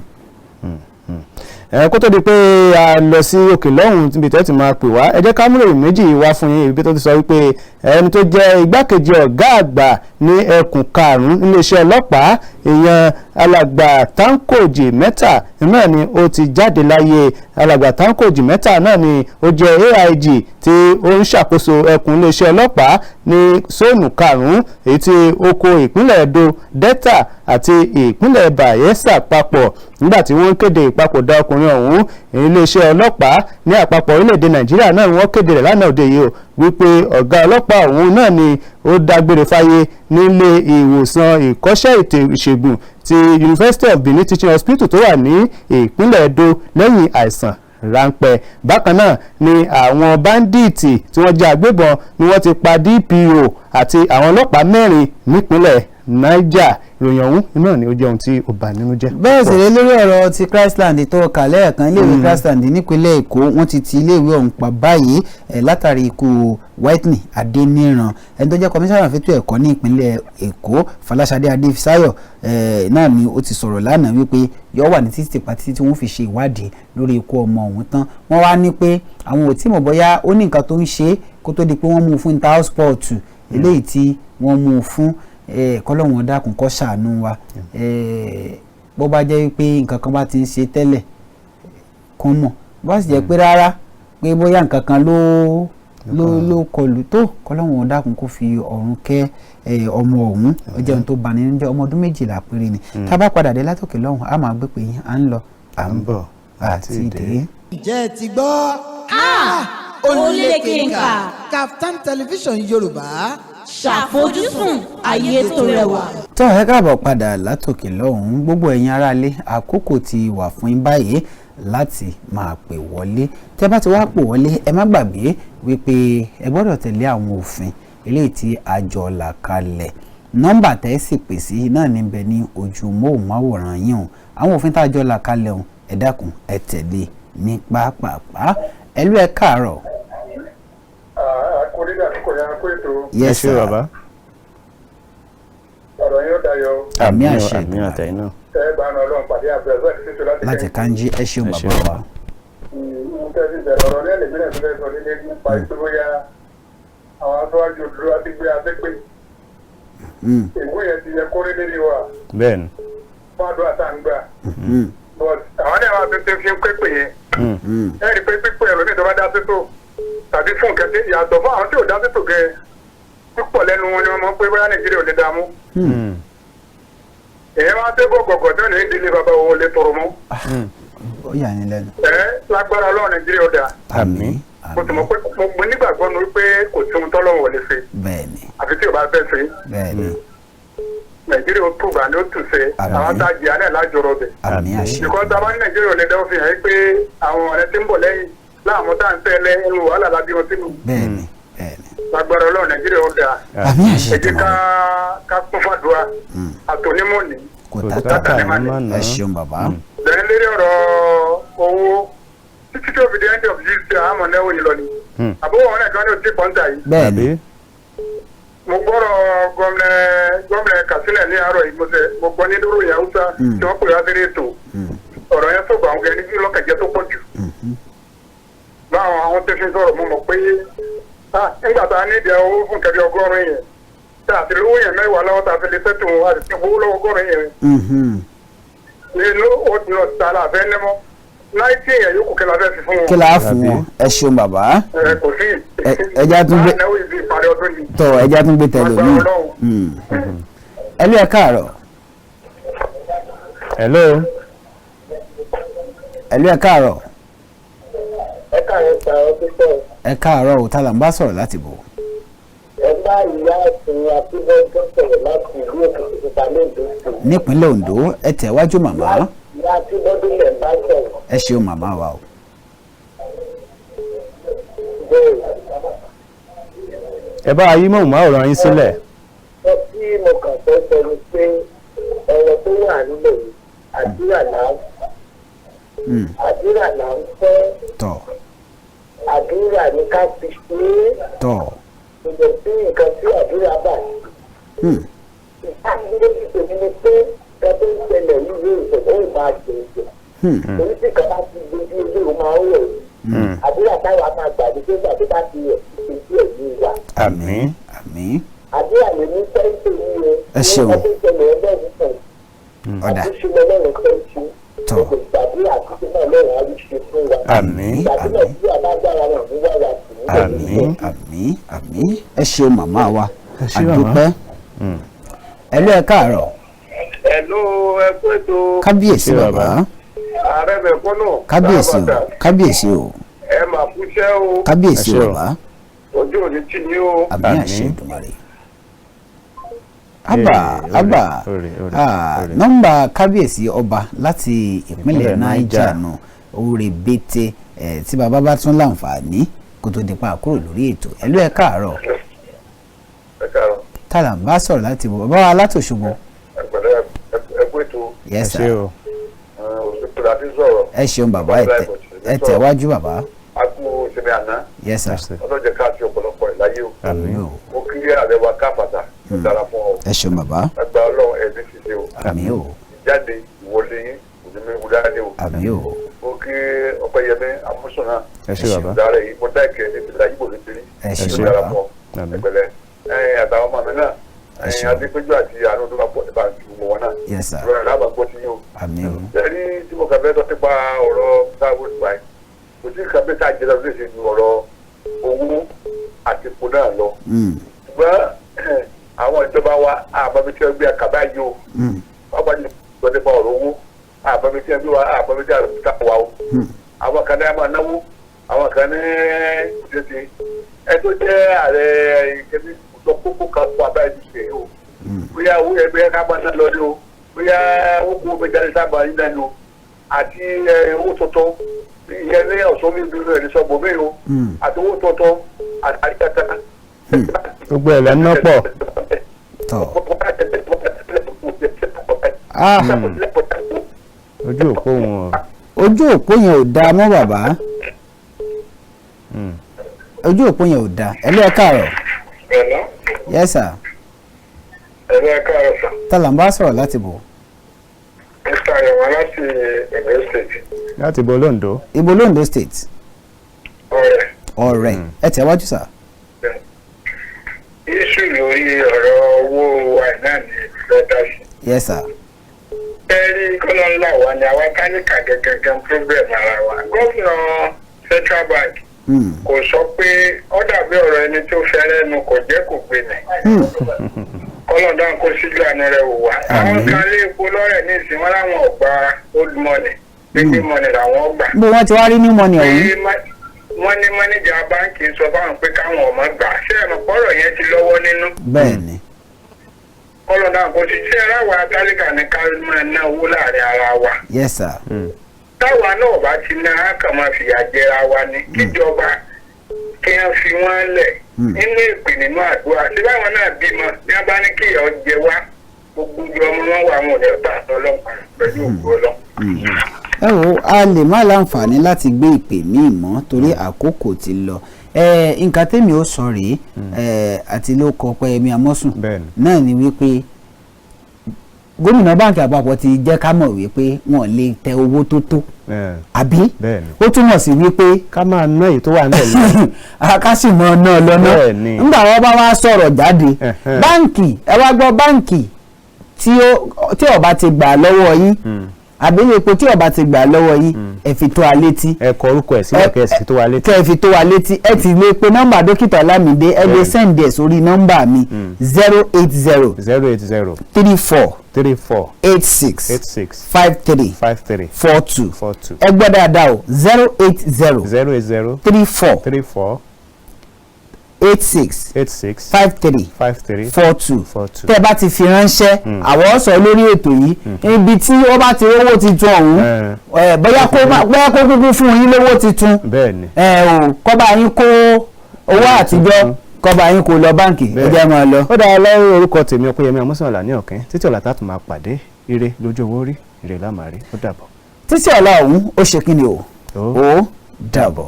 Speaker 4: Kó tó di pé a lọ sí òkè lọ́hùn níbi tó ti máa pè wá ẹ jẹ́ ká mú ìròyìn méjì wá fún yín ibi tó ti sọ wípé ẹni tó jẹ́ igbákejì ọ̀gá àgbà ní ẹkùn karùn-ún iléeṣẹ́ ọlọ́pàá èèyàn alàgbà Tanko Jimeta náà ni ó ti jáde láyé. alàgbà Tanko Jimeta náà ni ó jẹ́ AIG tí ó ń ṣàkóso ẹkùn iléeṣẹ́ ọlọ́pàá ní zónù karùn-ún èyí tí ó kó ìpínlẹ̀ Edo Delta àti ìpínlẹ̀ Bayelsa papọ̀ nígbà tí wọ́n kéde ìpapòdà ọkùnrin ọ̀hún iléeṣẹ́ ọlọ́pàá ní àpapọ̀ orílẹ̀-èdè Nàìjíríà náà wọ́n kéde rẹ̀ lánàá òde yìí o wípé ọ̀gá ọlọ́pàá ọ̀hún náà ni ó dágbére fáyé nílé ìwòsàn ìkọ́ṣẹ́ ètò ìṣègùn ti University of Benin Teaching Hospital tó wà ní ìpínlẹ̀ Edo lẹ́yìn àìsàn ráńpẹ́. bákan náà ni àwọn báńdíìtì tí wọ́n jẹ́ agbébọn ni wọ́n ti pa DPO àti àwọn ọlọ́pàá 4 nípínlẹ̀ Niger. ìròyìn ọ̀hún náà ni ó jẹ́ ohun tí ó bà nínú jẹ́.
Speaker 3: bẹ́ẹ̀ sì rí lórí ọ̀rọ̀ ti Christland tó kà lẹ́ẹ̀kan iléèwé Christland nípínlẹ̀ Èkó wọ́n ti iléèwé ọ̀hún pa báyìí látàrí ikú Whitney Adéníran ẹni tó jẹ́ kọmíṣánná fẹ́tọ̀ ẹ̀kọ́ ní ìpínlẹ̀ Èkó Fọláṣadé Adéfisáyọ̀ náà ni ó ti sọ̀rọ̀ lánàá wípé yóò wà ní títí pàtí tí wọ́n fi ṣe ìwádìí lórí ikú ọmọ ọ̀hún tán wọ́n wá ní pé àwọn ò tí mọ̀ bóyá ó ní nǹkan tó ń ṣe kó tó di pé wọ́n mú un fún interhouse eléyìí tí wọ́n mú un fún kọ́lọ́wọ́n dákun kó ṣàánú wa bó bá jẹ́ pé nǹkan kan bá ti ń ṣe tẹ́lẹ̀ kán mọ̀ bó sì jẹ́ pé rárá pé bóyá nǹkan kan ló kọlù tó kọ́lọ́wọ́n dákun kó fi ọ̀run kẹ́ ọmọ ọ̀hún ó jẹ́ ohun tó bani nínú jẹ́ ọmọ ọdún 12 péré ni tá a bá padà dé látòkè lọ́hùn a máa gbé pé yín à ń lọ à ń bọ̀ àti ìdè.
Speaker 2: ǹjẹ́ ẹ ti gbọ́
Speaker 1: Onílékenka
Speaker 2: KAFTAN television Yorùbá
Speaker 1: ṣàfojúsùn ayé tó rẹwà.
Speaker 3: tó ẹ káàbọ̀ padà látòkè lọ́hùn gbogbo ẹ̀yin aráalé àkókò ti wà fún yín báyìí láti máa pè wọlé tẹ́ bá ti wá pè wọlé ẹ má gbàgbé wípé ẹ gbọ́dọ̀ tẹ̀lé àwọn òfin eléyìí tí àjọ là kalẹ̀ nọ́mbà tẹ́ sì pè sí náà níbẹ̀ ní ojú móhùnmáwòrán yín o àwọn òfin tá àjọ là kalẹ̀ o ẹ dákun ẹ tẹ̀lé ní pápápá ẹlú ẹ káàárọ̀. Yes sir.
Speaker 4: bàbá.
Speaker 7: ọ̀rọ̀ yóò dayọ̀.
Speaker 3: àmì àṣẹ
Speaker 4: àmì àtẹ̀yìn náà.
Speaker 7: ẹ bá ń ọlọ́run pàdé àbẹ̀rẹ̀
Speaker 3: láti Kánjí ẹ ṣeun bàbá wa.
Speaker 7: ọ̀rọ̀ ní ẹ̀lẹ́gbẹ̀rẹ̀ tó fẹ́ sọ nílé nípa ìṣòwòyà àwọn aṣáájú òdúró àti gbé àtẹ́pẹ́. ìwé yẹn ti yẹ kórè lórí wa.
Speaker 4: bẹ́ẹ̀ni.
Speaker 7: fún àdúrà tá à ń gbà. àwọn ní àwọn afẹ́fẹ́ fi ń pépè yẹn. ẹ rí i pé pípẹ́ ẹ̀rọ ní ìjọba dá sétò tàbí fún kẹ́kẹ́ yàtọ̀ fún àwọn tí ò dá sétò gẹ̀ púpọ̀ lẹ́nu wọn ni wọ́n mọ̀ pé bóyá Nàìjíríà ò lè dààmú. èèyàn máa tẹ́ bọ̀ gọ̀gọ̀ tí wọ́n lè délé bàbá owó lè tọrọ mọ́.
Speaker 3: ó yà ní lẹ́nu.
Speaker 7: lágbára Ọlọ́run Nàìjíríà ò dáa.
Speaker 3: àmín.
Speaker 7: mo tún mọ̀ pé mo nígbàgbọ́ nu wípé kò sí ohun tọ́lọ́run ò lè ṣe.
Speaker 3: bẹ́ẹ̀ni.
Speaker 7: àfi tí ò bá fẹ́ ṣe.
Speaker 3: bẹ́ẹ̀ni.
Speaker 7: Nàìjíríà ó tùbà ni ó tù ṣe. àwọn tá a jìyà náà lájọrọ bẹ̀.
Speaker 3: àmín àṣẹ.
Speaker 7: ìkọ́ tá a bá ní Nàìjíríà ò lè dẹ́wọ́ fi hàn pé àwọn ọ̀rẹ́ tí ń bọ̀ lẹ́yìn láwọn tá à ń tẹ́lẹ̀ ẹnu wàhálà lábí wọn sínú.
Speaker 3: bẹ́ẹ̀ni bẹ́ẹ̀ni.
Speaker 7: lágbára Ọlọ́run Nàìjíríà ó dáa.
Speaker 3: àmín àṣẹ
Speaker 7: ẹ jẹ́ ká kún fàdúrà àtònímọ̀ọ́nì.
Speaker 3: kò tàkà ẹ ṣeun bàbá.
Speaker 7: lẹ́yìn lérí ọ̀rọ̀ owó títí tó fi di end of this year àmọ̀ náà wòye lọ ni. àbúrò wọn náà kan ní òtí pọ́ńtà yìí.
Speaker 3: bẹ́ẹ̀ni.
Speaker 7: mo gbọ́rọ̀ gómìnà Katsina ní àárọ̀ yìí mo gbọ́ ní dúró ìyá Hausa tí wọ́n pè wá sí ètò ọ̀rọ̀ yẹn tó gbà wọn gẹ̀ ní lọ́kàjẹ́ tó pọ̀ jù. báwọn àwọn tó fi sọ̀rọ̀ mo mọ̀ pé nígbà tá a ní ìdí owó fún kẹ́bí ọgọ́rùn-ún yẹn tá a ti lówó yẹn mẹ́wàá lọ́wọ́ tá a fi lè tẹ́tù àti tí owó lọ́wọ́ ọgọ́rùn-ún yẹn. nínú òdùnà tààlà àfẹ́ nẹ́mọ́ láìsí èèyàn yòókù kí la fẹ́ fi fún wọn.
Speaker 3: kí la fún wọn ẹ ṣeun bàbá.
Speaker 7: kò sí
Speaker 3: ẹja tún gbé tọ ẹja tún gbé tẹlẹ mi. ẹlú ẹ káàárọ̀.
Speaker 4: hello.
Speaker 3: ẹlú ẹ káàárọ̀.
Speaker 7: ẹ káàárọ̀ sa ọdún sọ.
Speaker 3: ẹ káàárọ̀ o tálà ń bá sọ̀rọ̀ láti bò.
Speaker 7: ẹ bá ìyá ẹ̀sìn àtibọ́jọ́ sọ̀rọ̀ láti ìlú Òkìtìpupa lóńdó.
Speaker 3: nípínlẹ̀ Ondo ẹ tẹ̀wájú màmá.
Speaker 7: ìyá àtibọ́dún lẹ̀ bá sọ̀rọ̀.
Speaker 3: ẹ ṣeun màmá wa o.
Speaker 4: ẹ bá ayé mọ̀ máa ọ̀rọ̀ yín sílẹ̀.
Speaker 7: ẹ tí mo kàn fẹ́ sọ ni pé ọ̀rọ̀ tó wà nílẹ̀ yìí àdúrà là ń fẹ́.
Speaker 3: tọ́.
Speaker 7: àdúrà ní ká fi ṣe é.
Speaker 3: tọ́.
Speaker 7: ìjọ sí nǹkan tí àdúrà bà sí. ìfàmìlẹ́ ti tèmi ni pé ẹgbẹ́ ń ṣẹlẹ̀ nílé ìṣẹ̀lẹ̀ ó máa ṣe é. torí tí kan bá ti gbójú ilé o máa ń rẹ̀ yìí. àdúrà táwa máa gbà ní pé gbàgbé bá ti rẹ̀ ìṣèjú ẹ̀ ní ìwà.
Speaker 3: àmín àmín.
Speaker 7: àdúrà lè ní sẹ́ńtì yìí o.
Speaker 3: ẹ ṣeun.
Speaker 7: ẹgbẹ́ ìṣẹ̀lẹ̀ ẹgbẹ́ ìṣẹ̀lẹ̀
Speaker 3: ọ̀dà.
Speaker 7: àtúnṣe lọ́lọ́run fẹ́ ṣe.
Speaker 3: tọ́.
Speaker 7: ìgbàdúrà àtúnṣe náà lọ́run á ṣe fún wa.
Speaker 3: àmín
Speaker 7: ìgbàdúrà tí a bá gbára rẹ̀ ní wáyà sí.
Speaker 3: àmín àmín àmín ẹ ṣeun màmá wa
Speaker 4: ẹ ṣé màmá.
Speaker 3: àdúpẹ́. ẹlú ẹ káàárọ̀.
Speaker 7: ẹ̀lú ẹkú ètò.
Speaker 3: kábíyèsí bàbá.
Speaker 7: ààrẹ mẹ̀kúnnù.
Speaker 3: kábíyèsí o kábíyèsí o
Speaker 7: ẹ máa kúṣẹ́ o.
Speaker 3: kábíyèsí
Speaker 4: ẹ ṣé o.
Speaker 3: bàbá.
Speaker 7: ojú òní tì ní o.
Speaker 3: àmín àṣẹ Èdùmàrè. àbà nọ́mbà kábíyèsí ọba láti ìpínlẹ̀ Niger nù oore bété tí bàbá bá tún láǹfààní kó tó di pa àkúrò lórí ètò ẹlú ẹ káàárọ̀.
Speaker 7: ẹ káàárọ̀.
Speaker 3: tààlà ń bá sọ̀rọ̀ láti bọ̀ bàbá wa látòṣogbo.
Speaker 7: ẹgbẹ̀rẹ̀ ẹkú ètò.
Speaker 3: yes
Speaker 4: ẹ ṣé
Speaker 3: sir.
Speaker 4: o.
Speaker 7: òṣèlú àti sọ̀rọ̀.
Speaker 3: ẹ ṣeun bàbá ẹ tẹ̀wájú bàbá.
Speaker 7: a kú ìsinmi àná.
Speaker 3: yes sir.
Speaker 7: ọlọ́jẹ̀ káàtì ọ̀pọ̀lọpọ̀ ìláyé o.
Speaker 3: àmín o.
Speaker 7: mo kí ààrẹ wa káfàtà tó dára fún ọ.
Speaker 3: ẹ ṣeun bàbá.
Speaker 7: ẹgbẹ́ ọlọ́run ẹ̀mí ṣiṣẹ́ o.
Speaker 3: àmín o.
Speaker 7: ìjáde ìwọlé yín òní wúdáde o.
Speaker 3: àmín o.
Speaker 7: mo kí Ọpẹ́yẹmí AMOSUN náà.
Speaker 4: ẹ ṣé bàbá.
Speaker 7: ìdára yìí mo dá ìkẹ́ ní ìlà yìí bò ní tiri.
Speaker 3: ẹ ṣé
Speaker 7: tó dára
Speaker 3: bàbá.
Speaker 7: fún ọ. ẹgbẹ̀lẹ́ àtàwọn ọmọ mi náà. adépéjú àti àánú tó bá pọ̀ nípa ìgbìmọ̀ wọn náà.
Speaker 3: yes sir.
Speaker 7: ìrora náà bá gbọ́ sí yín o.
Speaker 3: àmín o.
Speaker 7: ẹni tí mo kà fẹ́ sọ nípa ọ̀rọ̀ táwọn ìgbà yìí kò sí nǹkan bẹ́ẹ̀ tá a jẹ́ lọ́dún lè ṣe ju ọ̀rọ̀ owó àti ipò náà lọ. ṣùgbọ́n àwọn ìjọba wa àbámi tí wọ́n gbé àkàbá yìí o wọ́n bá yìí sọ nípa ọ̀rọ̀ owó àbámi tí wọ́n gbé wa àbámi tí wọ́n gbé wa o. àwọn kan ní a máa náwó àwọn kan ní ìṣẹ́sí ẹ tó jẹ́ ààrẹ ìkẹ́bí lọ kókó kan fún abáyé ti ṣe o. bóyá owó ẹgbẹ́ ká máa ná lọ ní o bóyá owó kó omi jáde sábà yín náà ni o àti owó tuntun ìyẹn ní ọ̀sán mi bí rẹ̀ ní sọ́gbọ̀n mi o àti owó tuntun àti àríkàtà.
Speaker 4: gbogbo ẹ̀ lẹ́nu náà pọ̀.
Speaker 3: tọ́.
Speaker 4: ojú òpó wọn.
Speaker 3: ojú òpó yẹn ò dáa mọ́ bàbá ojú òpó yẹn ò dáa ẹ káàárọ̀. yes sir.
Speaker 7: ẹ káàárọ̀ sà.
Speaker 3: tálà ń bá sọ̀rọ̀ láti bò.
Speaker 7: mr ayọ̀wá láti Ondo state.
Speaker 4: láti ibo londo.
Speaker 3: ibo londo state. ọ̀rẹ́ ẹ tẹ̀wájú sà.
Speaker 7: iṣu lórí ọ̀rọ̀ owó wa náà ní fẹ́dá sí.
Speaker 3: yes sir.
Speaker 7: ẹ̀rí kọ́lọ́ ńlá wa ni àwa táníkà gẹ́gẹ́ problem ara wa. gómìnà central bank kò sọ pé ó dàbí ọ̀rọ̀ ẹni tó fẹ́rẹ́ nu kò jẹ́ kò gbé nì. kọ́lọ́ dáhùn kó síjú àná rẹ̀ wò wá. àwọn kan lé epo lọ́rẹ̀ ní ìsìn wọn láwọn ọ̀gbà old money gbégbé money làwọn ọgbà.
Speaker 3: bí wọ́n ti wá rí ní money ọ̀hún.
Speaker 7: wọ́n ní mọ́níjà báńkì sọ fáwọn pé káwọn ọmọ gbà ṣé ẹ̀mọ̀ pọ́rọ̀ yẹn ti lọ́wọ́ nínú.
Speaker 3: bẹ́ẹ̀ni.
Speaker 7: kọ́lọ́dà kò sí ṣé aráwa tálíkà ní ká máa ná owó láàrin ara wa.
Speaker 3: yes sir.
Speaker 7: táwa náà bá ti ná a kàn máa fìyà jẹra wa ní kíjọba kí wọ́n fi wọ́n lẹ̀ nínú ìpè nínú àdúrà tí báwọn náà bímọ ní a bá ní kí ìyà jẹ wá gbogbo ọmọ wọn wà wọn ò ní ọ̀tá ọlọ́pàá pẹ̀lú òkú ọlọ́pàá.
Speaker 3: ẹ wo a lè má láǹfààní láti gbé ìpè míì mọ́ torí àkókò ti lọ nǹkan tèmi ó sọ rèé àti ló kọ Ọpẹ́yẹmí Amósùn náà ni wípé gómìnà báǹkì àpapọ̀ ti jẹ́ ká mọ̀ wípé wọ́n lè tẹ owó tó tó àbí ó túmọ̀ sí wípé
Speaker 4: ká máa ná èyí tó wà nílẹ̀ yìí
Speaker 3: ká sì mọ náà lọ́nà nígbà wọ́n bá wá sọ̀rọ̀ jáde báǹkì ẹ wá gbọ́ báǹkì tí ó bá ti gbà lọ́wọ́ yín àbí epo tí ó bá ti gbà lọ́wọ́ yín ẹ fi tó wa létí.
Speaker 4: ẹ kọ orúkọ ẹ sílẹ̀ kẹ́ ẹ sì tó wa létí.
Speaker 3: kẹ́ ẹ fi tó wa létí ẹ ti lè pe nọ́mbà dókítà Ọlámídé ẹ lè send ẹ sórí nọ́mbà mi 080 34 86 53 42 ẹ gbọ́ dáadáa o 080 34 86 53 42 tẹ́ bá ti fi ránṣẹ́ àwọn sọ lórí ètò yìí ibi tí ó bá ti owó titun ọ̀hún bóyá kó kúkú fún yín lówó titun kọ́ba yín kó owó àtijọ́ kọ́ba yín kó lọ báǹkì ẹjẹ́ máa lọ.
Speaker 4: ó dára lọ́rùn orúkọ tèmi Ọpẹ́yẹmí Amósùn Ọ̀làní Ọ̀kín títí ọ̀la tá a tún máa pàdé ire lójú owó rí ire lámàrí ó dàbọ̀.
Speaker 3: títí ọ̀la ọ̀hún ó ṣe kí ni o ó dàbọ̀.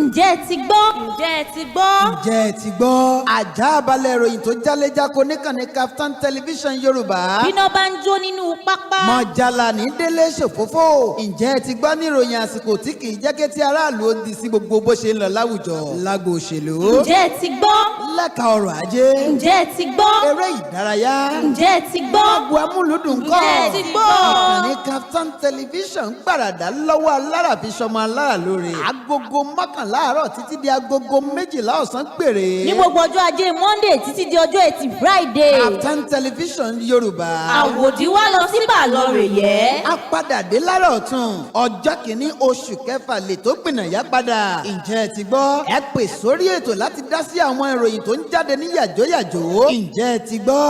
Speaker 1: ǹjẹ́ ẹ ti gbọ́? ǹjẹ́ ẹ ti gbọ́?
Speaker 2: ǹjẹ́ ẹ ti gbọ́? àjààbalẹ̀ ìròyìn tó jálẹ̀jáko níkànnì KAFTAN television yorùbá.
Speaker 1: bíná bá ń jó nínú pápá.
Speaker 2: mọ̀jàlá ní délé ṣòfófó. ǹjẹ́ ẹ ti gbọ́ ní ìròyìn àsìkò tí kì í jẹ́ kí ti aráàlú ó di sí gbogbo bó ṣe ń lọ láwùjọ. lágbo òṣèlú.
Speaker 1: ǹjẹ́ ẹ ti gbọ́?
Speaker 2: lẹ́ka ọrọ̀ ajé.
Speaker 1: ǹjẹ́ ẹ ti gbọ́?
Speaker 2: eré ìdárayá.
Speaker 1: ǹjẹ́ ẹ ti gbọ́?
Speaker 2: agbo amúlùdùn kọ́.
Speaker 1: ǹjẹ́ ẹ ti gbọ́?
Speaker 2: ìkànnì KAFTAN television gbàràdà lọ́wọ́ alára fi ṣọmọ alára lóore. agogo mọ́kànlá láàárọ̀ títí di agogo 12 ọ̀sán péré.
Speaker 1: ní gbogbo ọjọ́ ajé Monday títí di ọjọ́ ẹtì Friday.
Speaker 2: KAFTAN television yorùbá.
Speaker 1: àwòdì wa lọ sí bàlọ́rẹ̀ yẹ.
Speaker 2: a padà dé lára ọ̀tún ọjọ́ kìíní oṣù kẹfà lè tó gbìnàyà padà. ǹjẹ́ ẹ ti gbọ́? ẹ pè sórí ètò láti dá sí àwọn ìròyìn tó ń jáde ní yàjóyàjó. ǹjẹ́ ẹ ti gbọ́?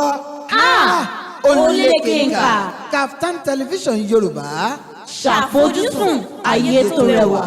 Speaker 1: Olékenka.
Speaker 2: KAFTAN television yorùbá.
Speaker 1: ṣàfojúsùn ayé tó rẹwà.